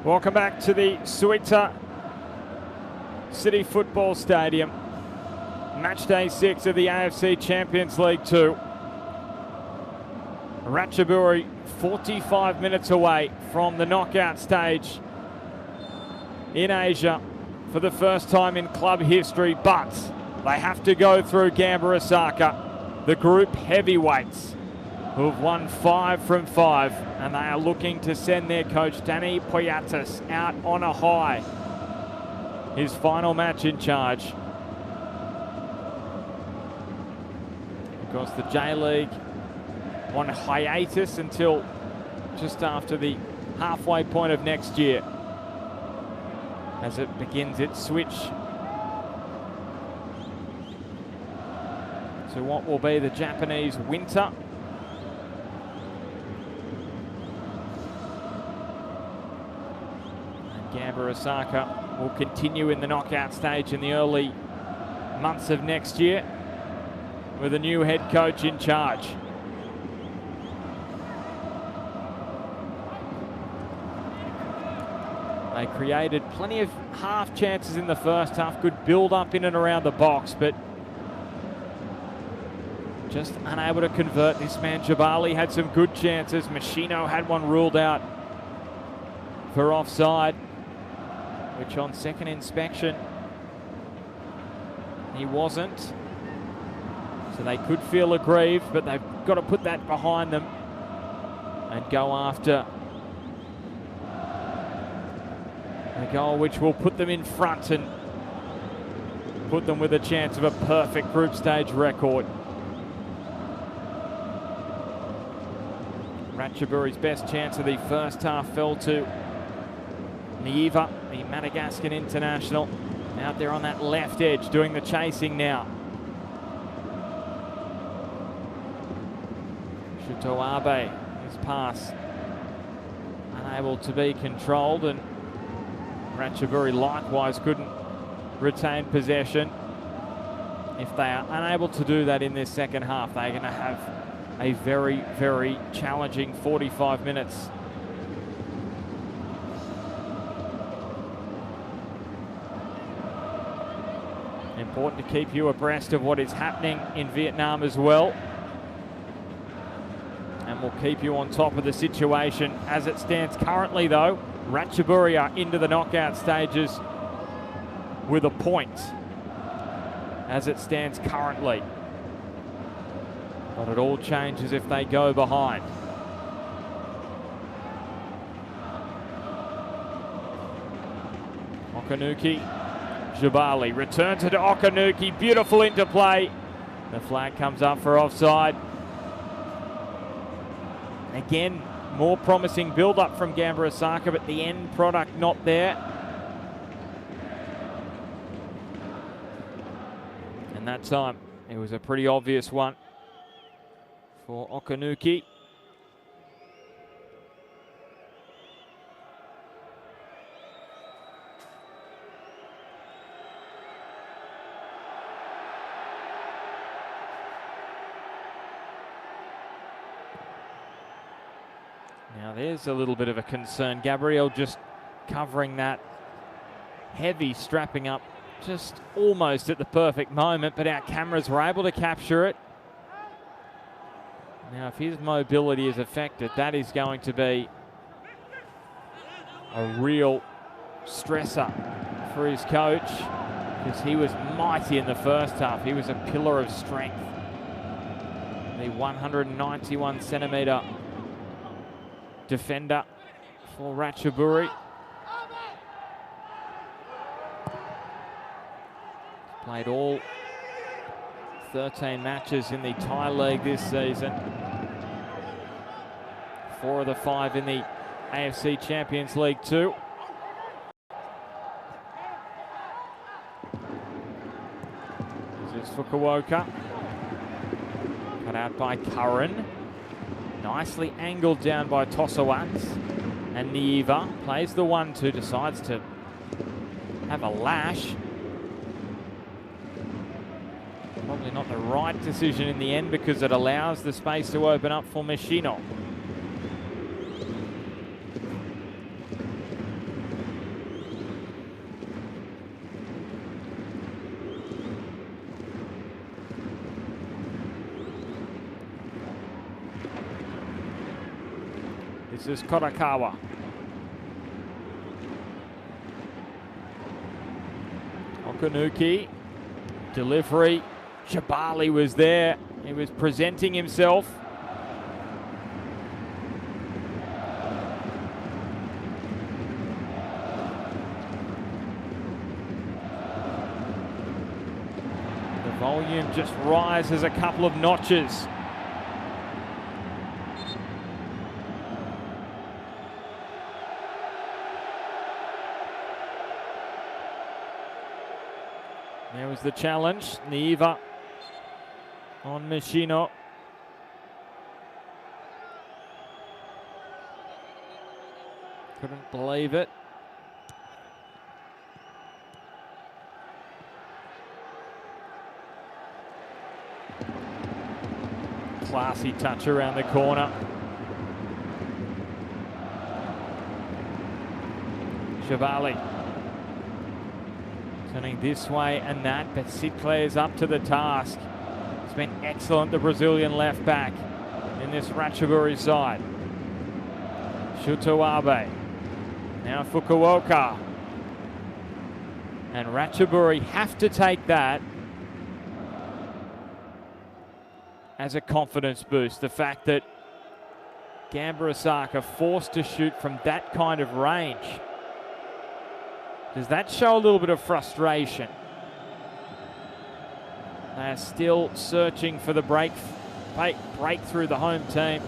Welcome back to the Suita City Football Stadium. Match day 6 of the AFC Champions League Two. Ratchaburi 45 minutes away from the knockout stage in Asia for the first time in club history, but they have to go through Gamba Osaka, the group heavyweights, who have won 5 from 5, and they are looking to send their coach Danny Poyatis out on a high. His final match in charge. Of course, the J-League on hiatus until just after the halfway point of next year, as it begins its switch to what will be the Japanese winter. And Gamba Osaka will continue in the knockout stage in the early months of next year with a new head coach in charge. They created plenty of half chances in the first half, good build up in and around the box, but just unable to convert. This man Jabali had some good chances. Machino had one ruled out for offside, which on second inspection he wasn't. So they could feel aggrieved, but they've got to put that behind them and go after a goal which will put them in front and put them with a chance of a perfect group stage record. Ratchaburi's best chance of the first half fell to Neva, the Madagascan international, out there on that left edge doing the chasing now. Shutoabe, his pass unable to be controlled, and Ratchaburi likewise couldn't retain possession. If they are unable to do that in this second half, they're going to have a very, very challenging 45 minutes. Important to keep you abreast of what is happening in Vietnam as well. And we'll keep you on top of the situation as it stands currently, though. Ratchaburi are into the knockout stages with a point as it stands currently. But it all changes if they go behind. Okanuki, Jabali, returns it to Okanuki, beautiful interplay. The flag comes up for offside. Again, more promising build-up from Gamba Osaka, but the end product not there. And that time, it was a pretty obvious one for Okanuki. Now there's a little bit of a concern. Gabriel just covering that heavy strapping up just almost at the perfect moment, but our cameras were able to capture it. Now if his mobility is affected, that is going to be a real stressor for his coach, because he was mighty in the first half. He was a pillar of strength. The 191 centimetre defender for Ratchaburi. Played all 13 matches in the Thai League this season. 4 of the 5 in the AFC Champions League Two. This is Fukuoka. Cut out by Curran. Nicely angled down by Tosawats. And Neva plays the 1-2, decides to have a lash. Probably not the right decision in the end, because it allows the space to open up for Machino. This is Korakawa. Okanuki. Delivery. Jabali was there. He was presenting himself. The volume just rises a couple of notches. There was the challenge. Neva on Machino. Couldn't believe it. Classy touch around the corner. Chevali. Turning this way and that, but Sinclair's up to the task. It's been excellent, the Brazilian left back in this Ratchaburi side. Shutoabe. Now Fukuoka. And Ratchaburi have to take that as a confidence boost. The fact that Gamba Osaka forced to shoot from that kind of range. Does that show a little bit of frustration? They're still searching for the breakthrough, the home team.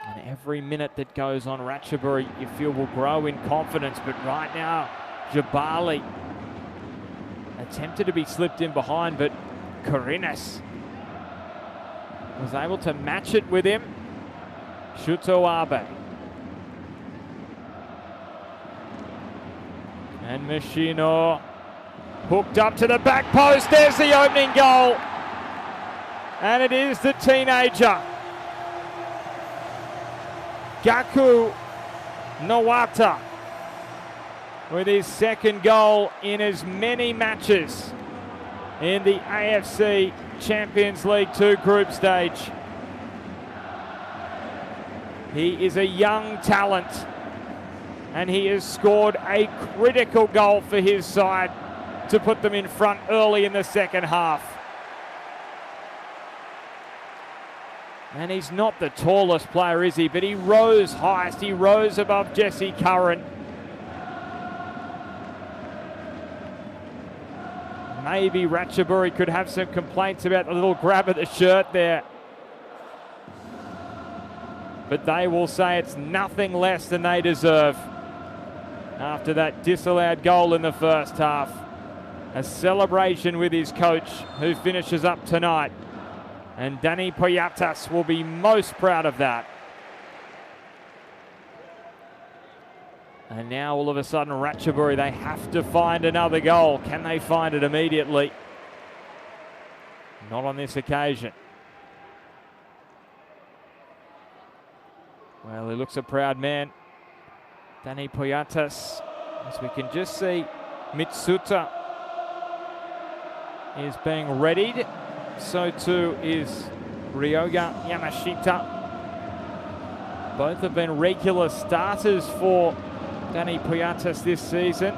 And every minute that goes on, Ratchaburi, you feel, will grow in confidence. But right now, Jabali attempted to be slipped in behind, but Korinas was able to match it with him. Shutoabe. And Machino hooked up to the back post. There's the opening goal. And it is the teenager, Gaku Nawata, with his second goal in as many matches in the AFC Champions League Two group stage. He is a young talent, and he has scored a critical goal for his side to put them in front early in the second half. And he's not the tallest player, is he? But he rose highest. He rose above Jesse Curran. Maybe Ratchaburi could have some complaints about the little grab of the shirt there. But they will say it's nothing less than they deserve after that disallowed goal in the first half. A celebration with his coach, who finishes up tonight. And Danny Poyatas will be most proud of that. And now all of a sudden Ratchaburi, they have to find another goal. Can they find it immediately? Not on this occasion. Well, he looks a proud man. Danny Poyatas, as we can just see, Mitsuta is being readied. So too is Rioya Yamashita. Both have been regular starters for Danny Poyatas this season.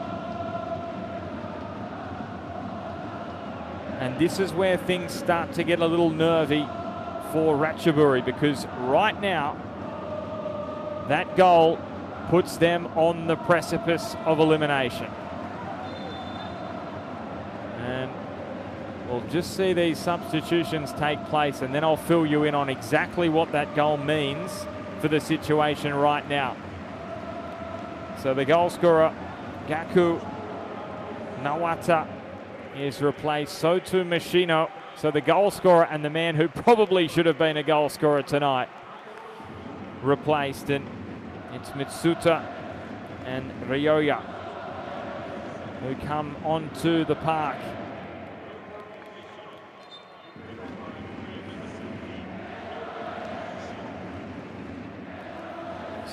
And this is where things start to get a little nervy for Ratchaburi, because right now, that goal puts them on the precipice of elimination. And we'll just see these substitutions take place, and then I'll fill you in on exactly what that goal means for the situation right now. So the goal scorer, Gaku Nawata, is replaced. So too Machino. So the goal scorer and the man who probably should have been a goal scorer tonight replaced, and it's Mitsuta and Rioya who come onto the park.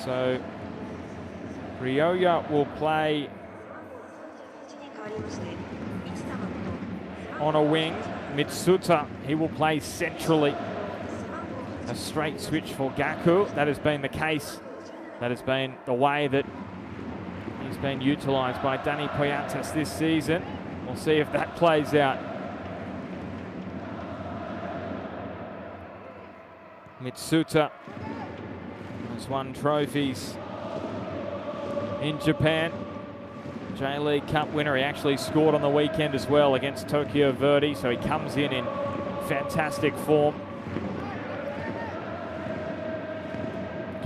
So Rioya will play on a wing. Mitsuta, he will play centrally. A straight switch for Gaku. That has been the case. That has been the way that he's been utilised by Danny Poyatas this season. We'll see if that plays out. Mitsuta has won trophies in Japan. J-League Cup winner. He actually scored on the weekend as well against Tokyo Verdy, so he comes in fantastic form.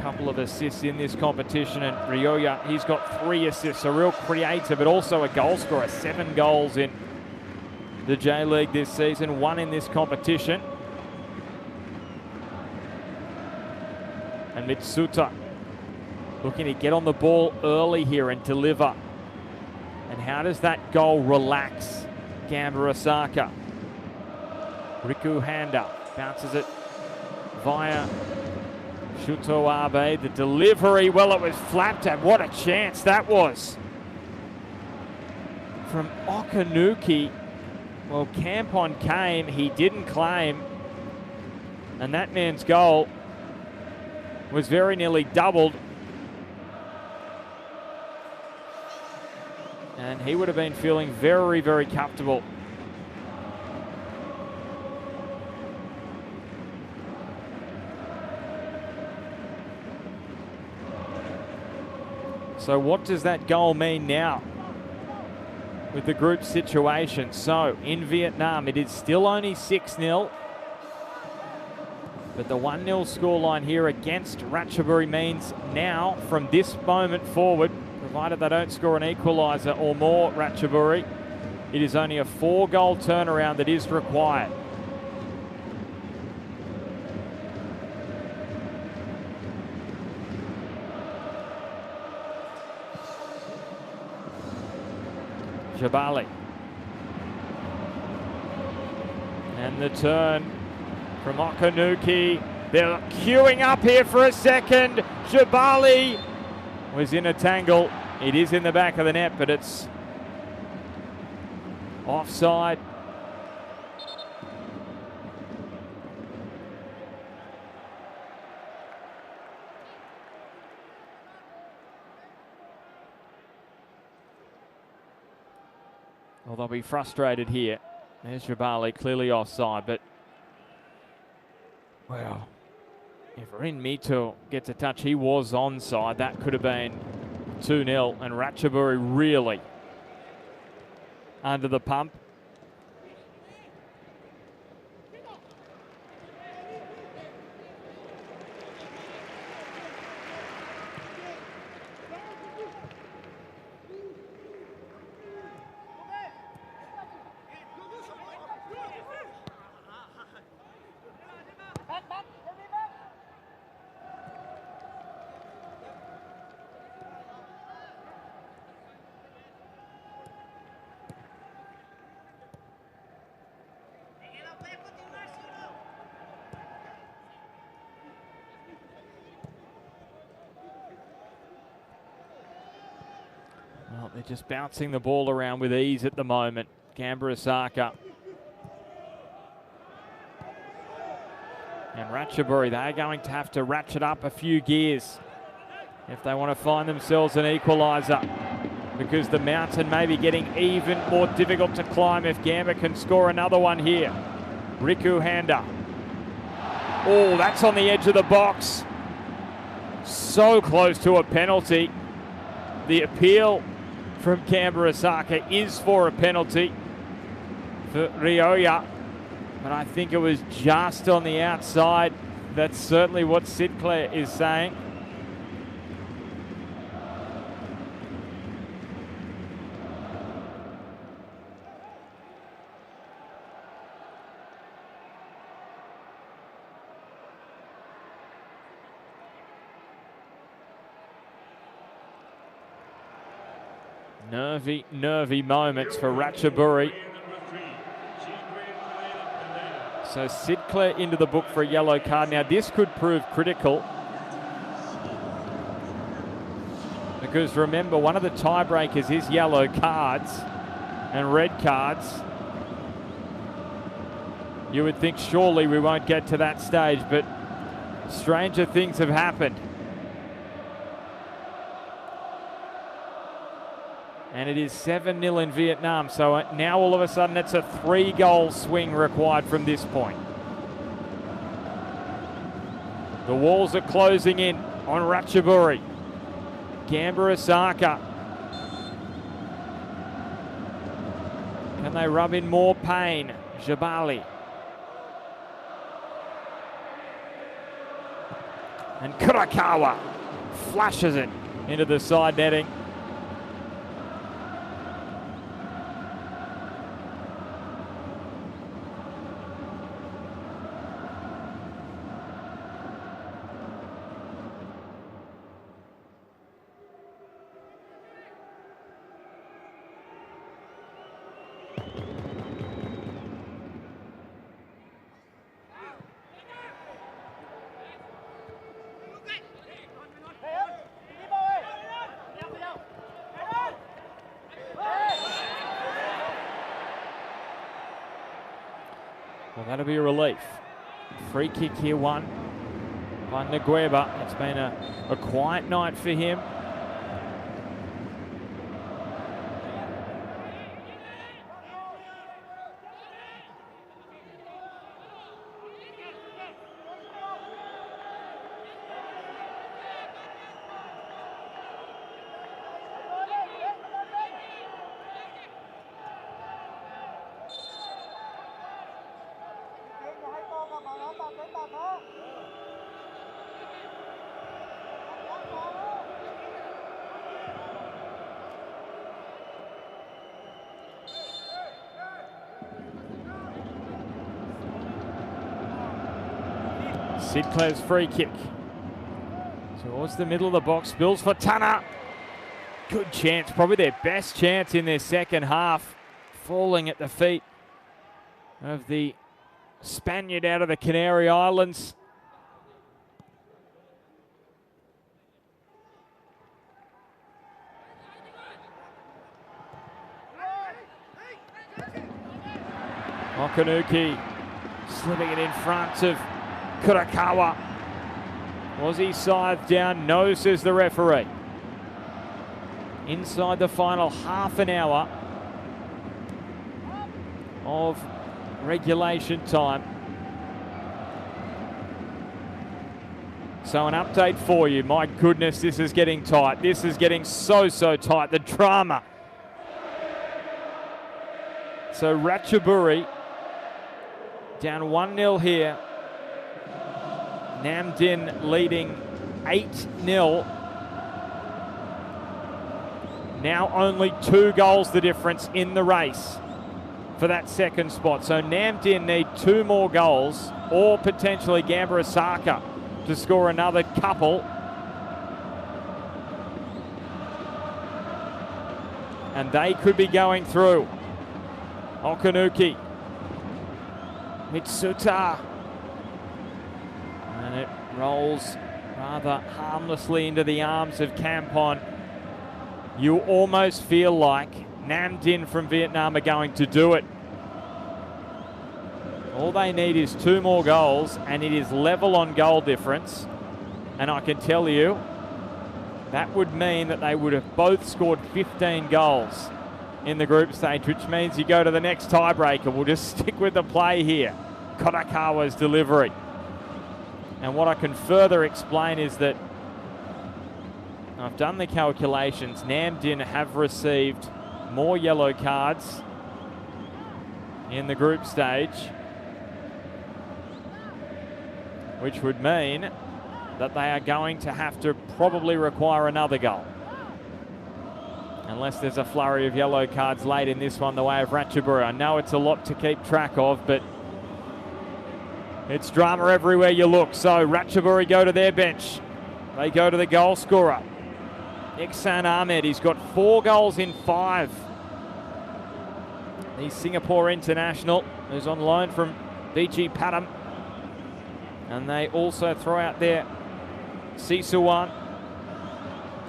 Couple of assists in this competition, and Rioya, he's got 3 assists, a real creator, but also a goal scorer. 7 goals in the J-League this season, 1 in this competition. And Mitsuta looking to get on the ball early here and deliver. And how does that goal relax Gamba Osaka? Riku Handa bounces it via Shuto Abe. The delivery, well, it was flapped, and what a chance that was from Okanuki. Well, Campon came, he didn't claim, and that man's goal was very nearly doubled. And he would have been feeling very, very comfortable. So what does that goal mean now with the group situation? So in Vietnam, it is still only 6-0. But the 1-0 scoreline here against Ratchaburi means now, from this moment forward, provided they don't score an equaliser or more, Ratchaburi, it is only a 4-goal turnaround that is required. Jabali. And the turn from Okanuki. They're queuing up here for a second. Jabali was in a tangle. It is in the back of the net, but it's offside. Well, they'll be frustrated here. There's Jabali, clearly offside, but well, if Rin Mito gets a touch, he was onside. That could have been 2-0, and Ratchaburi really under the pump. Well, they're just bouncing the ball around with ease at the moment. Gamba Osaka. And Ratchaburi, they're going to have to ratchet up a few gears if they want to find themselves an equaliser, because the mountain may be getting even more difficult to climb if Gamba can score another one here. Riku Handa. Oh, that's on the edge of the box. So close to a penalty. The appeal from Gamba Osaka is for a penalty for Rioya, but I think it was just on the outside. That's certainly what Sinclair is saying. Nervy moments for Ratchaburi. So Sinclair into the book for a yellow card. Now this could prove critical, because remember, one of the tiebreakers is yellow cards and red cards. You would think surely we won't get to that stage, but stranger things have happened. And it is 7-0 in Vietnam, so now all of a sudden it's a 3-goal swing required from this point. The walls are closing in on Ratchaburi. Gamba Osaka. Can they rub in more pain? Jabali. And Kurakawa flashes it into the side netting. Well, that'll be a relief. Free kick here, won by Ngueba. It's been a quiet night for him. Sidclev's free kick towards the middle of the box. Spills for Tanner. Good chance, probably their best chance in their second half. Falling at the feet of the Spaniard out of the Canary Islands. Okanuki slipping it in front of Kurakawa. Was he scythed down? No, says the referee. Inside the final half an hour of regulation time. So an update for you. My goodness, this is getting tight. This is getting so tight. The drama. So Ratchaburi down 1-0 here. Nam Dinh leading 8-0. Now only 2 goals the difference in the race for that second spot. So Nam Dinh need 2 more goals, or potentially Gamba Osaka to score another couple. And they could be going through. Okanuki. Mitsuta. And it rolls rather harmlessly into the arms of Kampon. You almost feel like Nam Dinh from Vietnam are going to do it. All they need is 2 more goals, and it is level on goal difference. And I can tell you, that would mean that they would have both scored 15 goals in the group stage, which means you go to the next tiebreaker. We'll just stick with the play here. Kodakawa's delivery. And what I can further explain is that I've done the calculations. Nam Dinh have received more yellow cards in the group stage, which would mean that they are going to have to probably require another goal. Unless there's a flurry of yellow cards late in this one, the way of Ratchaburi. I know it's a lot to keep track of, but it's drama everywhere you look. So Ratchaburi go to their bench. They go to the goal scorer, Iksan Ahmed. He's got 4 goals in 5. The Singapore international, who's on loan from BG Padam. And they also throw out there Sisuwan,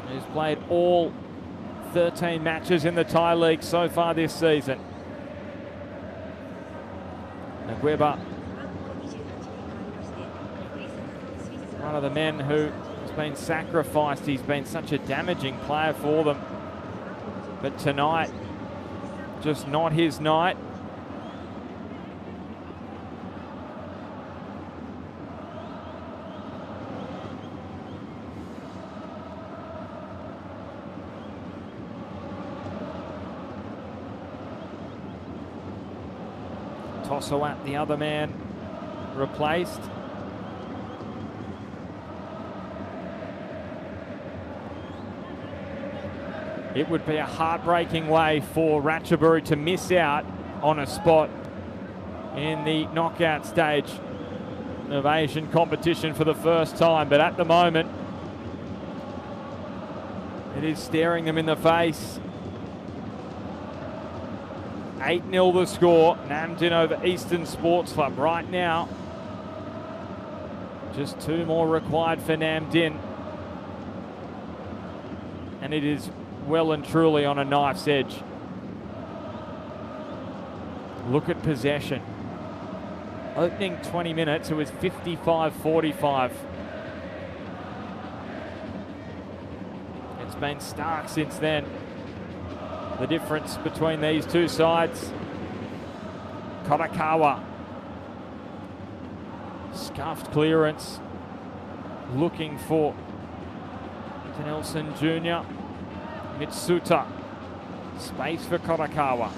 who's played all 13 matches in the Thai League so far this season. Ngueba one of the men who has been sacrificed. He's been such a damaging player for them. But tonight, just not his night. Tosawat, the other man, replaced. It would be a heartbreaking way for Ratchaburi to miss out on a spot in the knockout stage of Asian competition for the first time. But at the moment, it is staring them in the face. 8-0 the score. Namdin over Eastern Sports Club right now. Just 2 more required for Namdin. And it is well and truly on a knife's edge. Look at possession. Opening 20 minutes, it was 55-45. It's been stark since then. The difference between these two sides. Kodakawa. Scuffed clearance. Looking for Nelson Jr. Mitsuta. Space for Kodakawa.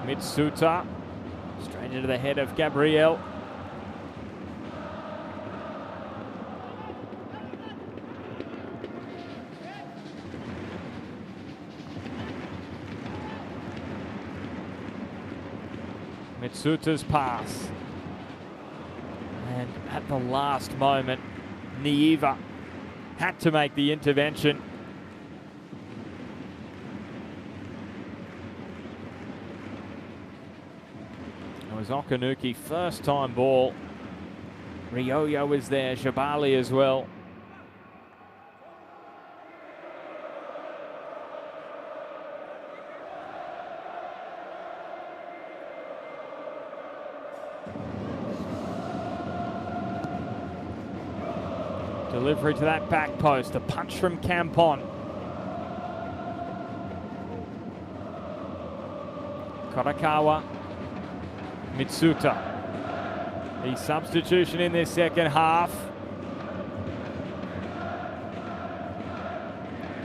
Mitsuta. Straight into the head of Gabriel. Mitsuta's pass. And at the last moment, Neva had to make the intervention. It was Okanuki, first time ball. Rioya was there, Jabali as well. Delivery to that back post, a punch from Campon. Kodakawa, Mitsuta. The substitution in this second half.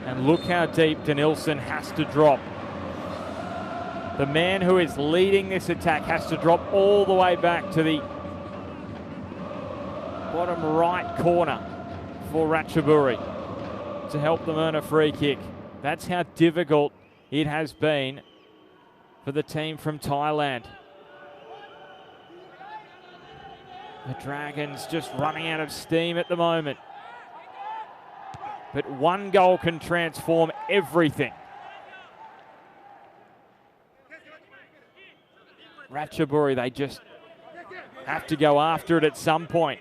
And look how deep Denilson has to drop. The man who is leading this attack has to drop all the way back to the bottom right corner for Ratchaburi to help them earn a free kick. That's how difficult it has been for the team from Thailand. The Dragons just running out of steam at the moment. But one goal can transform everything. Ratchaburi, they just have to go after it at some point.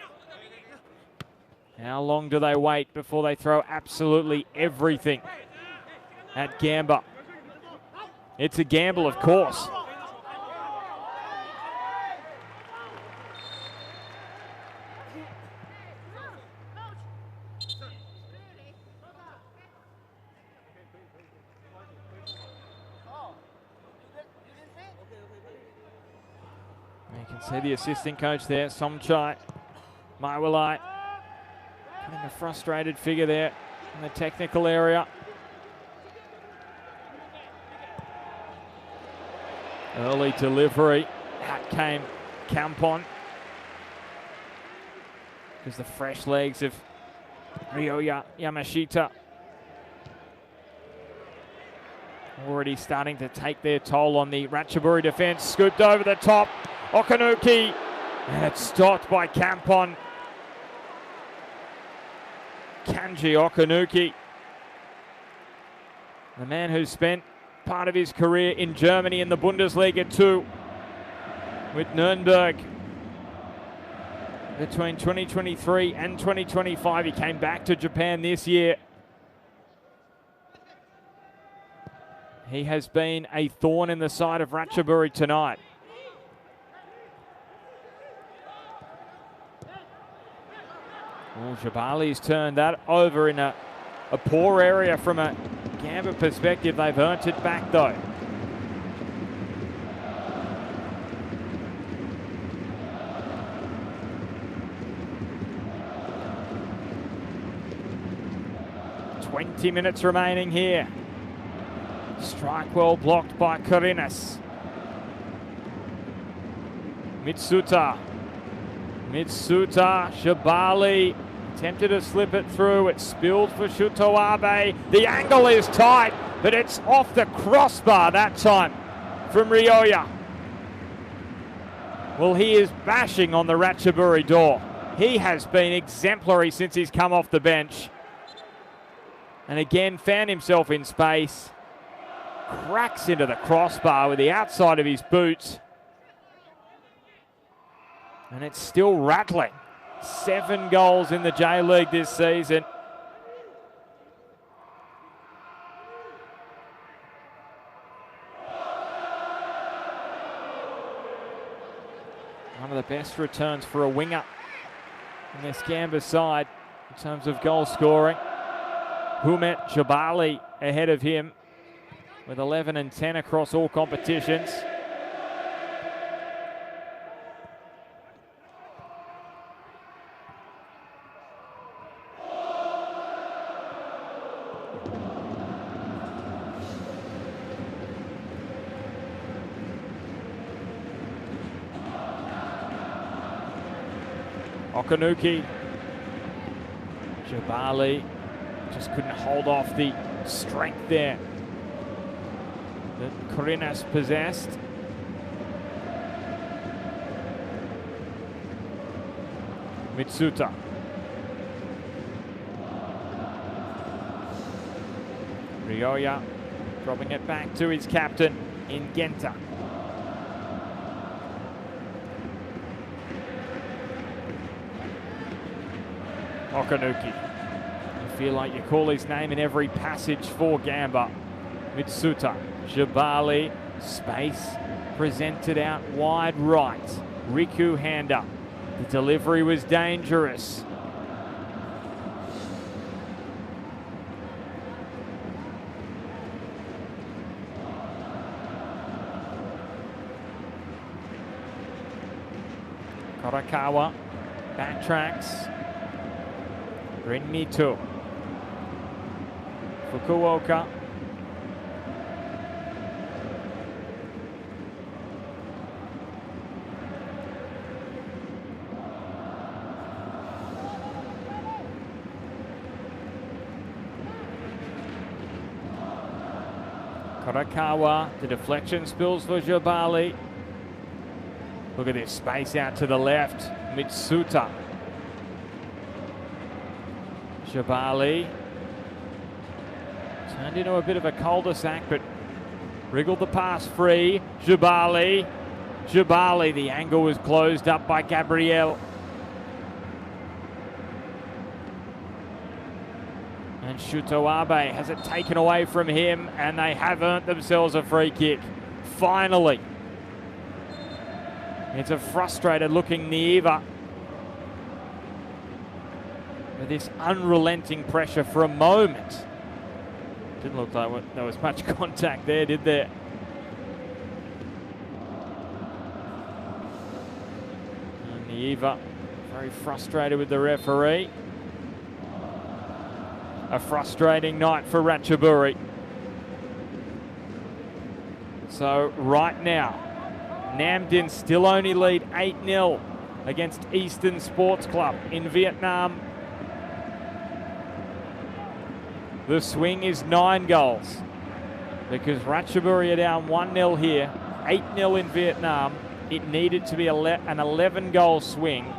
How long do they wait before they throw absolutely everything at Gamba? It's a gamble, of course. You can see the assistant coach there, Somchai Maiwalai. Putting a frustrated figure there in the technical area. Early delivery. Out came Campon. Because the fresh legs of Rioya Yamashita already starting to take their toll on the Ratchaburi defence. Scooped over the top. Okanuki. And it's stopped by Campon. Kanji Okanuki, the man who spent part of his career in Germany in the Bundesliga 2 with Nuremberg. Between 2023 and 2025, he came back to Japan this year. He has been a thorn in the side of Ratchaburi tonight. Well, Jabali's turned that over in a poor area from a Gamba perspective. They've earned it back though. "20 minutes remaining here." Strike well blocked by Karinas. Mitsuta, Jabali attempted to slip it through. It spilled for Shuto Abe. The angle is tight, but it's off the crossbar that time from Rioya. Well, he is bashing on the Ratchaburi door. He has been exemplary since he's come off the bench. And again, found himself in space. Cracks into the crossbar with the outside of his boots. And it's still rattling. 7 goals in the J-League this season. One of the best returns for a winger in this Gamba side in terms of goal scoring. Humet Jabali ahead of him with 11 and 10 across all competitions. Okanuki. Jabali just couldn't hold off the strength there that Korinas possessed. Mitsuta. Rioya dropping it back to his captain in Genta. Okanuki. You feel like you call his name in every passage for Gamba. Mitsuta. Jabali. Space presented out wide right. Riku hand up. The delivery was dangerous. Korakawa backtracks. Rinmito. Fukuoka. Korakawa, the deflection spills for Jabali. Look at this space out to the left. Mitsuta. Jabali turned into a bit of a cul-de-sac, but wriggled the pass free. Jabali, the angle was closed up by Gabriel. And Shuto Abe has it taken away from him, and they have earned themselves a free kick. Finally. It's a frustrated looking Neva. With this unrelenting pressure for a moment. Didn't look like there was much contact there, did there? And Neva very frustrated with the referee. A frustrating night for Ratchaburi. So right now, Nam Dinh still only lead 8-0 against Eastern Sports Club in Vietnam. The swing is 9 goals because Ratchaburi are down 1-0 here, 8-0 in Vietnam. It needed to be an 11-goal swing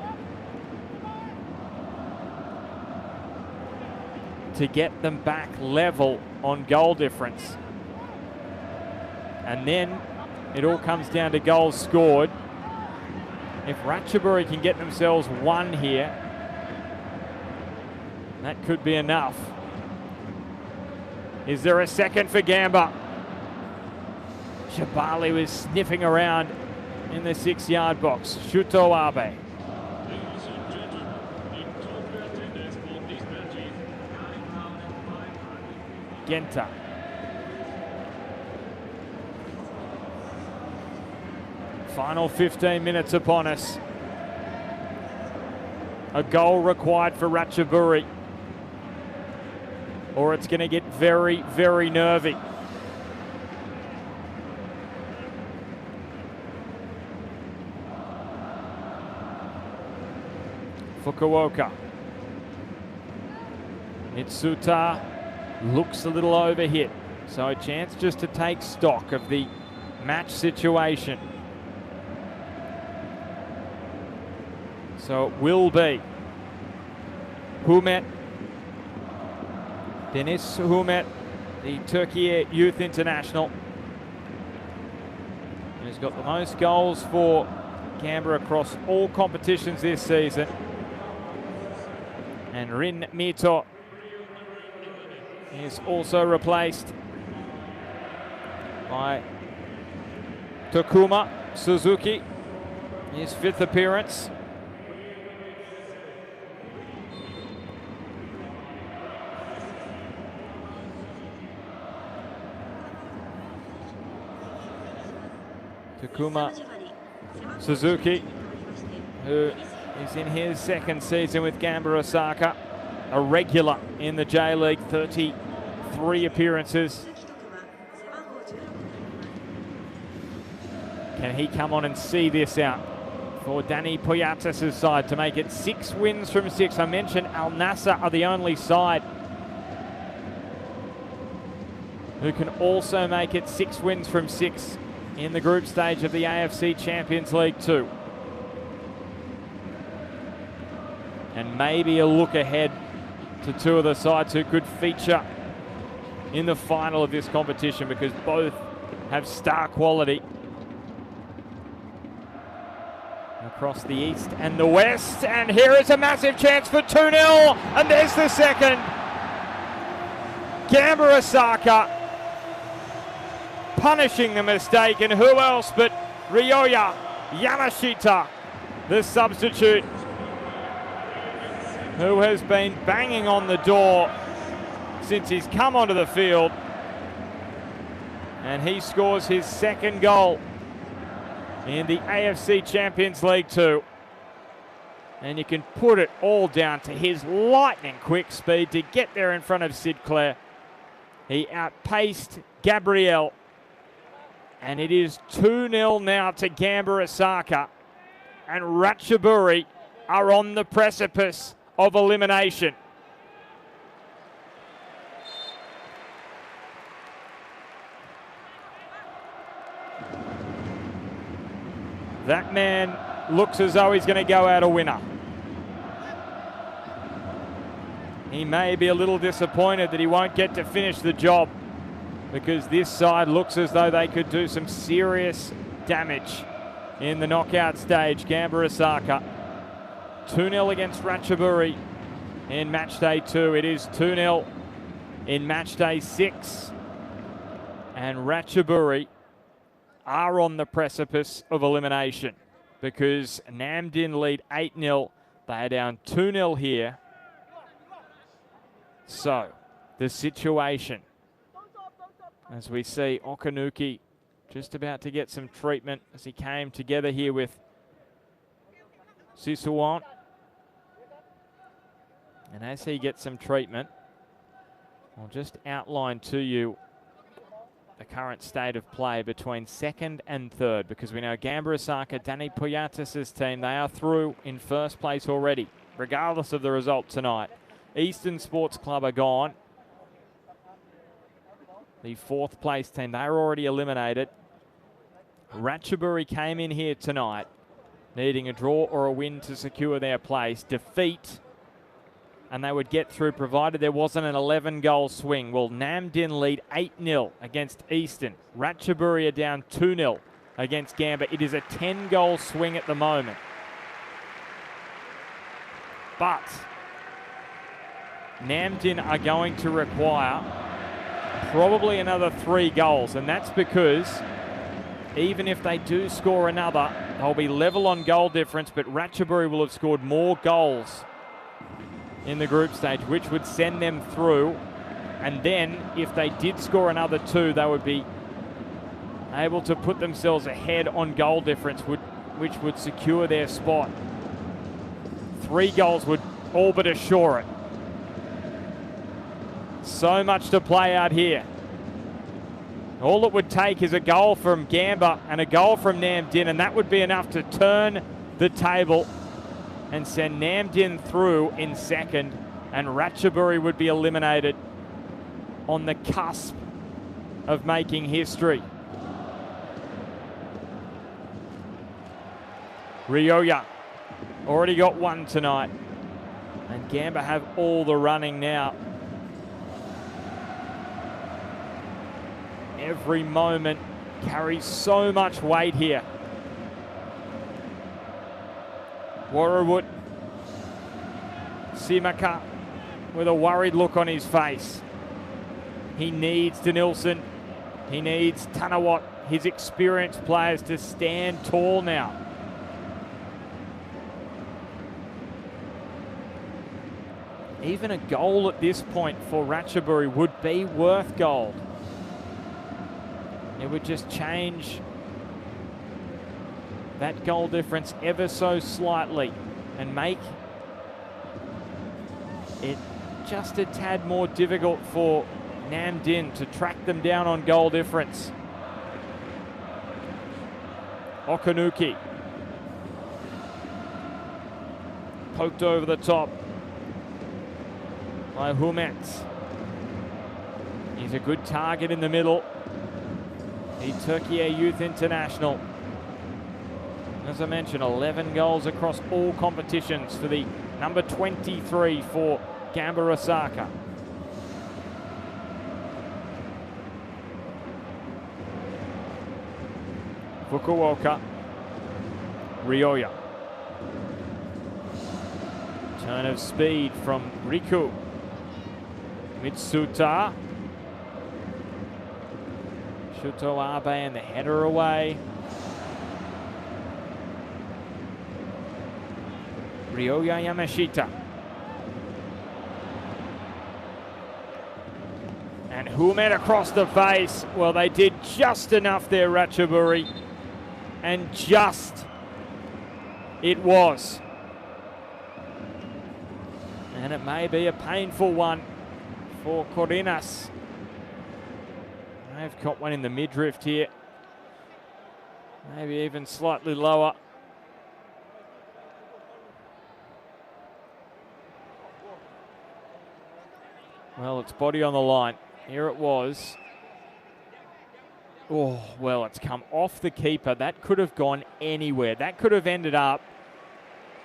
to get them back level on goal difference. And then it all comes down to goals scored. If Ratchaburi can get themselves 1 here, that could be enough. Is there a second for Gamba? Jabali was sniffing around in the 6-yard box. Shuto Abe. Genta. Final 15 minutes upon us. A goal required for Ratchaburi, or it's going to get very, very nervy. Fukuoka. Mitsuta looks a little overhit, so a chance just to take stock of the match situation. So it will be Humet, Deniz Humet, the Turkey Youth International, who's got the most goals for Canberra across all competitions this season. And Rin Mito is also replaced by Takuma Suzuki, his 5th appearance. Takuma Suzuki, who is in his 2nd season with Gamba Osaka, a regular in the J-League, 33 appearances. Can he come on and see this out for Danny Poyatas' side to make it 6 wins from 6? I mentioned Al Nassr are the only side who can also make it 6 wins from 6 in the group stage of the AFC Champions League Two. And maybe a look ahead to 2 of the sides who could feature in the final of this competition, because both have star quality across the east and the west. And here is a massive chance for 2-0, and there's the second. Gamba Osaka punishing the mistake, and who else but Rioya Yamashita, the substitute, who has been banging on the door since he's come onto the field. And he scores his 2nd goal in the AFC Champions League Two. And you can put it all down to his lightning quick speed to get there in front of Sid Clare. He outpaced Gabriel. And it is 2-0 now to Gamba Osaka. And Ratchaburi are on the precipice of elimination. That man looks as though he's going to go out a winner. He may be a little disappointed that he won't get to finish the job, because this side looks as though they could do some serious damage in the knockout stage. Gamba Osaka 2-0 against Ratchaburi in matchday 2. It is 2-0 in matchday 6. And Ratchaburi are on the precipice of elimination, because Namdin lead 8-0. They are down 2-0 here. So the situation, as we see Okanuki just about to get some treatment as he came together here with Sisuwan. And as he gets some treatment, I'll just outline to you the current state of play between 2nd and 3rd, because we know Gamba Osaka, Danny Poyatas' team, they are through in 1st place already, regardless of the result tonight. Eastern Sports Club are gone. The 4th place team, they're already eliminated. Ratchaburi came in here tonight needing a draw or a win to secure their place. Defeat, and they would get through provided there wasn't an 11-goal swing. Well, Namdin lead 8-0 against Eastern. Ratchaburi are down 2-0 against Gamba. It is a 10-goal swing at the moment. But Namdin are going to require probably another 3 goals, and that's because even if they do score another, they'll be level on goal difference, but Ratchaburi will have scored more goals in the group stage, which would send them through And then if they did score another 2, they would be able to put themselves ahead on goal difference, which would secure their spot. 3 goals would all but assure it. So much to play out here. All it would take is a goal from Gamba and a goal from Nam Dinh, and that would be enough to turn the table and send Nam Dinh through in second, and Ratchaburi would be eliminated on the cusp of making history. Rioya already got 1 tonight, and Gamba have all the running now. Every moment carries so much weight here. Warrawut Simaka with a worried look on his face. He needs Denilson. He needs Tanawat, his experienced players, to stand tall now. Even a goal at this point for Ratchaburi would be worth gold. It would just change that goal difference ever so slightly and make it just a tad more difficult for Nam Dinh to track them down on goal difference. Okanuki poked over the top by Humet. He's a good target in the middle. The Turkey Youth International. As I mentioned, 11 goals across all competitions for the number 23 for Gamba Osaka. Fukuoka. Rioya. Turn of speed from Riku. Mitsuta. Shuto Abe and the header away. Rioya Yamashita. And Humet across the face. Well, they did just enough there, Ratchaburi. And just it was. And it may be a painful one for Corinas. They've got one in the midriff here. Maybe even slightly lower. Well, it's body on the line. Here it was. Oh, well, it's come off the keeper. That could have gone anywhere. That could have ended up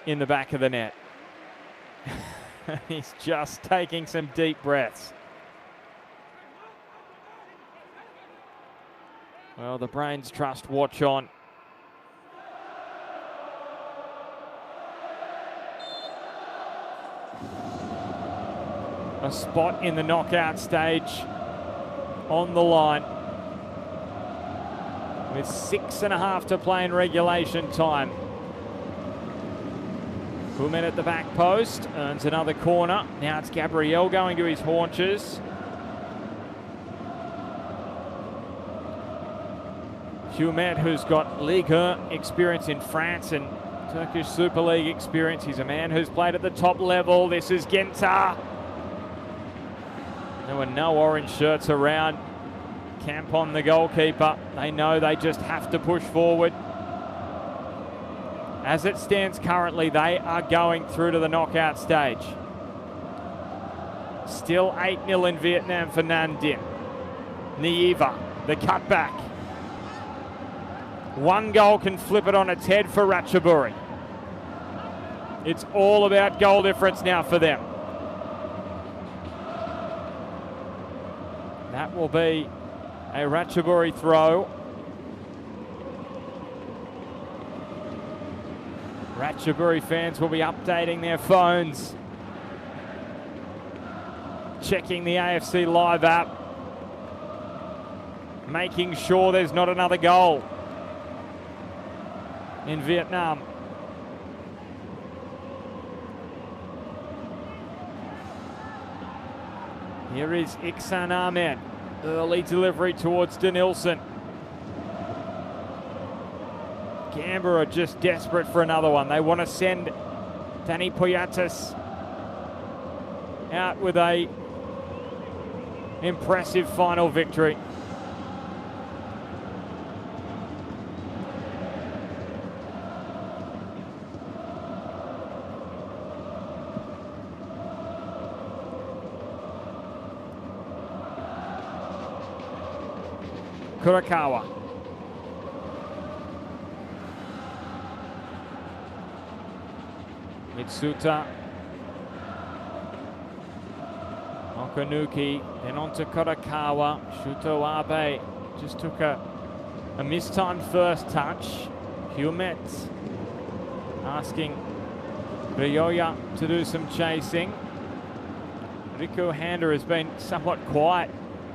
in the back of the net. He's just taking some deep breaths. Well, the Brains Trust watch on. A spot in the knockout stage on the line. With 6.5 to play in regulation time. Humet at the back post, earns another corner. Now it's Gabriel going to his haunches. Humet, who's got Ligue 1 experience in France and Turkish Super League experience. He's a man who's played at the top level. This is Genta. There were no orange shirts around. Camp on the goalkeeper. They know they just have to push forward. As it stands currently, they are going through to the knockout stage. Still 8-0 in Vietnam for Nam Dinh. Neva, the cutback. One goal can flip it on its head for Ratchaburi. It's all about goal difference now for them. That will be a Ratchaburi throw. Ratchaburi fans will be updating their phones, checking the AFC Live app, making sure there's not another goal in Vietnam. Here is Iksan Ahmed. Early delivery towards Denilson. Gamba are just desperate for another one. They want to send Danny Poyatis out with a impressive final victory. Kurakawa. Mitsuta. Okanuki, then on to Kurakawa. Shuto Abe just took a mistimed first touch. Humet asking Rioya to do some chasing. Riku Handa has been somewhat quiet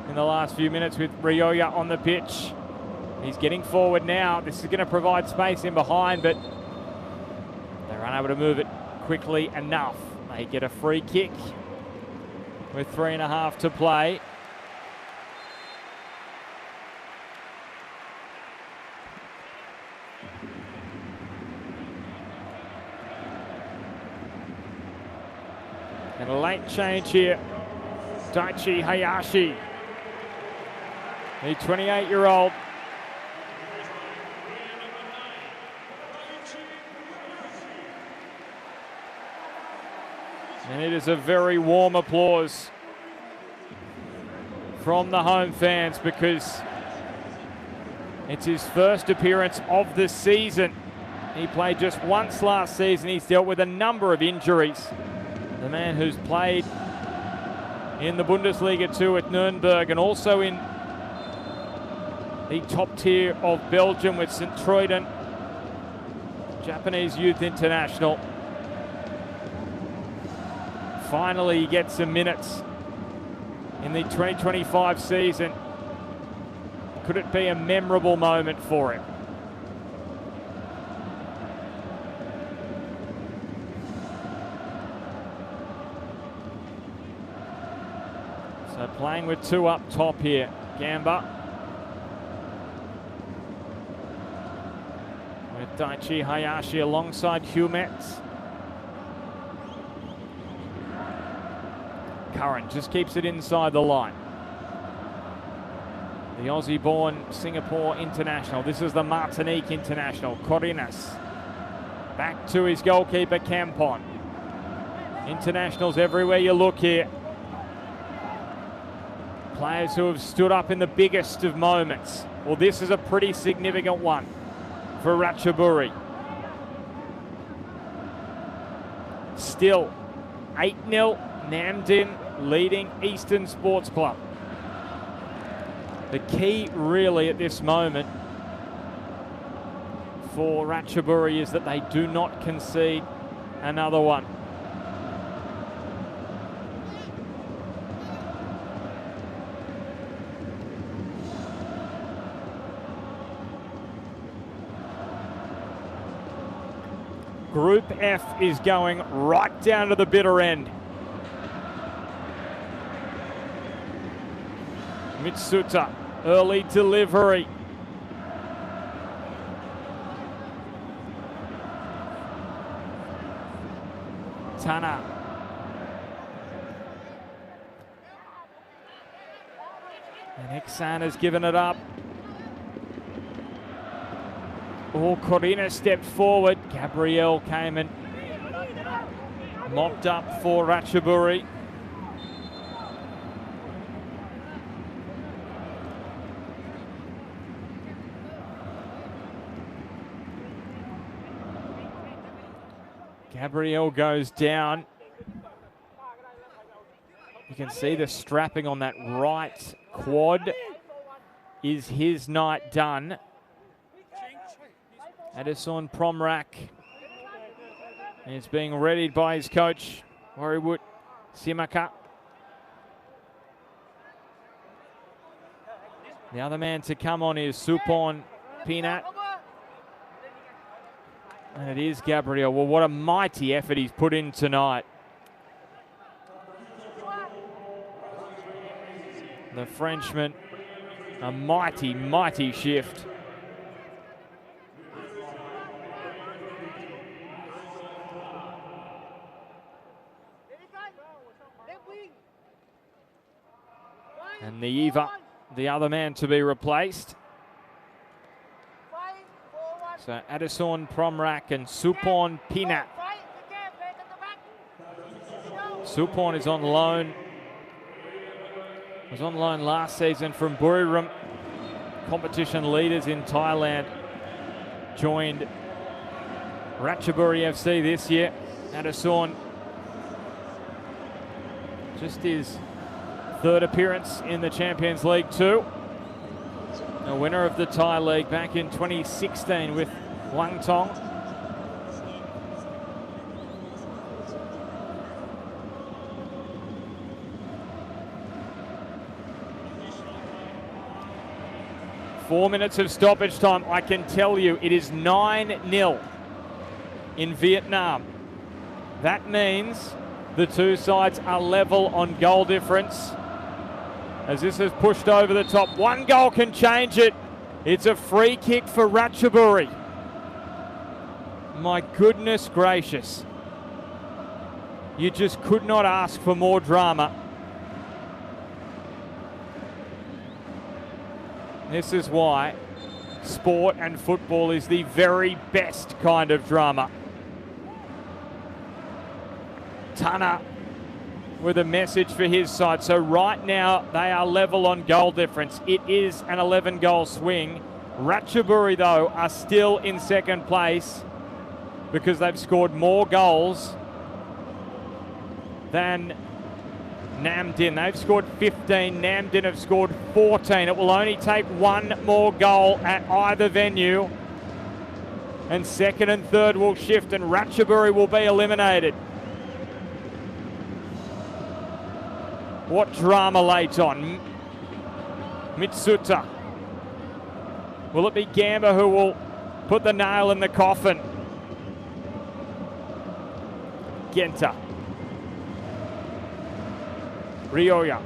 in the last few minutes with Rioya on the pitch. He's getting forward now. This is going to provide space in behind, but they're unable to move it quickly enough. They get a free kick with 3.5 to play. And a late change here. Daichi Hayashi, the 28-year-old. And it is a very warm applause from the home fans because it's his first appearance of the season. He played just once last season. He's dealt with a number of injuries. The man who's played in the Bundesliga 2 at Nuremberg and also in the top tier of Belgium with St. Truiden, Japanese youth international. Finally, he gets some minutes in the 2025 season. Could it be a memorable moment for him? So playing with two up top here, Gamba. With Daichi Hayashi alongside Humet. Curran just keeps it inside the line. The Aussie-born Singapore international. This is the Martinique international, Corinas. Back to his goalkeeper, Campon. Internationals everywhere you look here. Players who have stood up in the biggest of moments. Well, this is a pretty significant one for Ratchaburi. Still, 8-0, Namdin leading Eastern Sports Club. The key really at this moment for Ratchaburi is that they do not concede another one. Group F is going right down to the bitter end. Mitsuta, early delivery. Tana. And Iksan has given it up. Oh, Corina stepped forward. Gabriel came and mopped up for Ratchaburi. Gabriel goes down. You can see the strapping on that right quad. Is his night done? Edison Promrak is being readied by his coach, Wariwood Simaka. The other man to come on is Supon Peanut. And it is Gabriel. Well, what a mighty effort he's put in tonight. The Frenchman, a mighty, mighty shift. And Neva, the other man to be replaced. So Addison Promrak and Supon Pinat. Supon is on loan. Was on loan last season from Buriram. Competition leaders in Thailand. Joined Ratchaburi FC this year. Addison, just his third appearance in the Champions League Two. A winner of the Thai League back in 2016 with Wang Tong. Four minutes of stoppage time. I can tell you it is 9-0 in Vietnam. That means the two sides are level on goal difference. As this is pushed over the top, one goal can change it. It's a free kick for Ratchaburi. My goodness gracious. You just could not ask for more drama. This is why sport and football is the very best kind of drama. Tana with a message for his side. So right now they are level on goal difference. It is an 11-goal swing. Ratchaburi, though, are still in second place because they've scored more goals than Nam Dinh. They've scored 15. Nam Dinh have scored 14. It will only take one more goal at either venue, and second and third will shift, and Ratchaburi will be eliminated. What drama late on. Mitsuta. Will it be Gamba who will put the nail in the coffin? Genta. Rioya.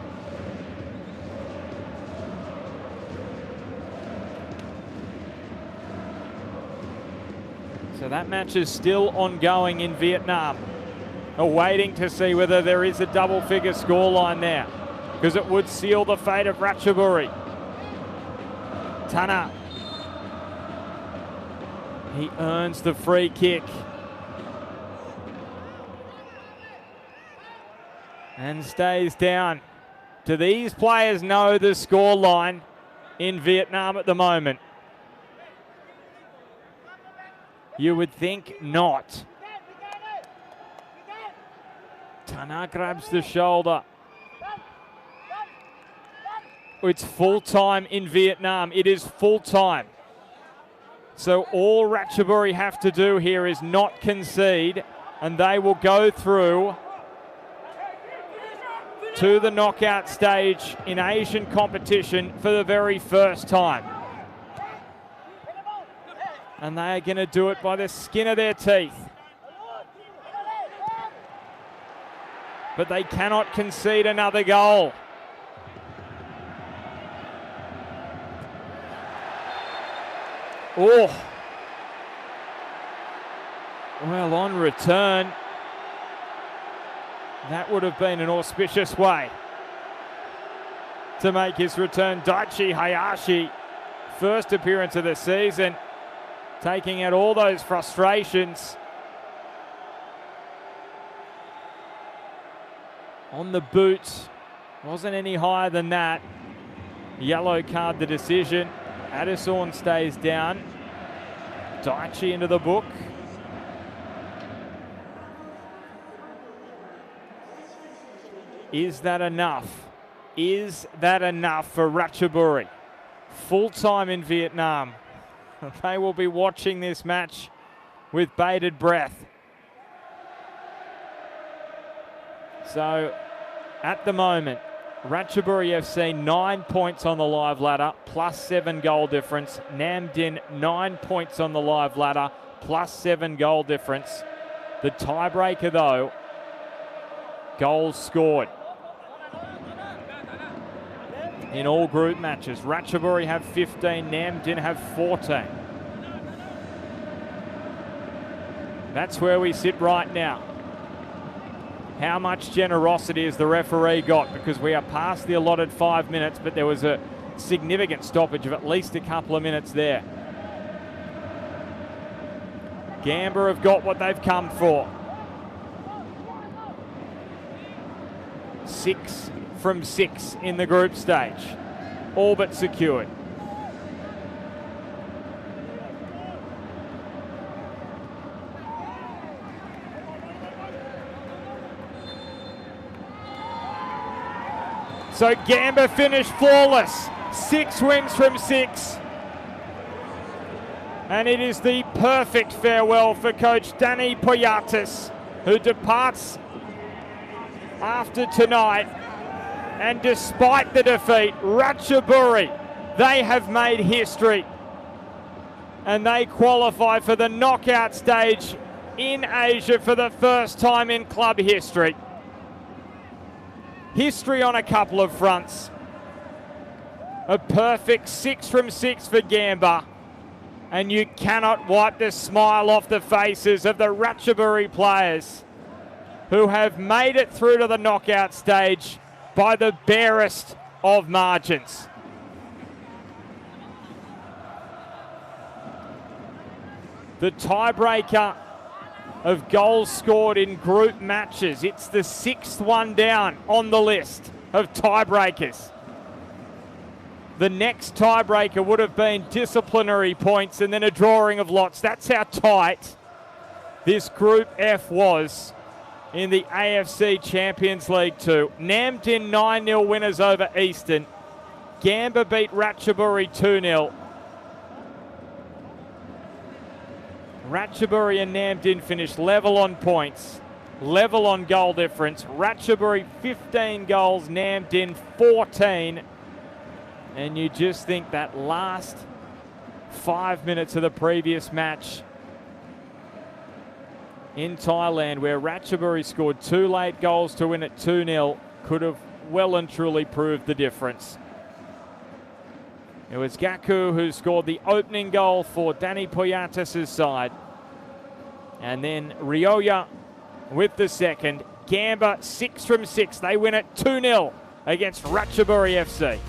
So that match is still ongoing in Vietnam. Waiting to see whether there is a double-figure scoreline there, because it would seal the fate of Ratchaburi. Tana. He earns the free kick. And stays down. Do these players know the scoreline in Vietnam at the moment? You would think not. Tana grabs the shoulder. It's full time in Vietnam. It is full time. So all Ratchaburi have to do here is not concede, and they will go through to the knockout stage in Asian competition for the very first time. And they are going to do it by the skin of their teeth. But they cannot concede another goal. Oh. Well, on return, that would have been an auspicious way to make his return. Daichi Hayashi, first appearance of the season, taking out all those frustrations. On the boot, wasn't any higher than that. Yellow card the decision. Addison stays down. Daichi into the book. Is that enough? Is that enough for Ratchaburi? Full time in Vietnam. They will be watching this match with bated breath. So, at the moment, Ratchaburi FC 9 points on the live ladder, +7 goal difference. Nam Dinh 9 points on the live ladder, +7 goal difference. The tiebreaker, though, goals scored. in all group matches. Ratchaburi have 15, Namdin have 14. That's where we sit right now. How much generosity has the referee got? Because we are past the allotted 5 minutes, but there was a significant stoppage of at least a couple of minutes there. Gamba have got what they've come for. 6 from 6 in the group stage. All but secured. So Gamba finished flawless. 6 wins from 6. And it is the perfect farewell for coach Danny Poyatis, who departs after tonight. And despite the defeat, Ratchaburi, they have made history. And they qualify for the knockout stage in Asia for the first time in club history. History on a couple of fronts. A perfect 6 from 6 for Gamba. And you cannot wipe the smile off the faces of the Ratchaburi players who have made it through to the knockout stage by the barest of margins. The tiebreaker of goals scored in group matches. It's the 6th one down on the list of tiebreakers. The next tiebreaker would have been disciplinary points and then a drawing of lots. That's how tight this Group F was in the AFC Champions League Two. Namdin 9-0 winners over Eastern. Gamba beat Ratchaburi 2-0. Ratchaburi and Namdin finished level on points, level on goal difference. Ratchaburi 15 goals, Namdin 14. And you just think that last 5 minutes of the previous match in Thailand, where Ratchaburi scored 2 late goals to win it 2-0, could have well and truly proved the difference. It was Gaku who scored the opening goal for Danny Poyatis' side. And then Rioya with the second. Gamba 6 from 6. They win it 2-0 against Ratchaburi FC.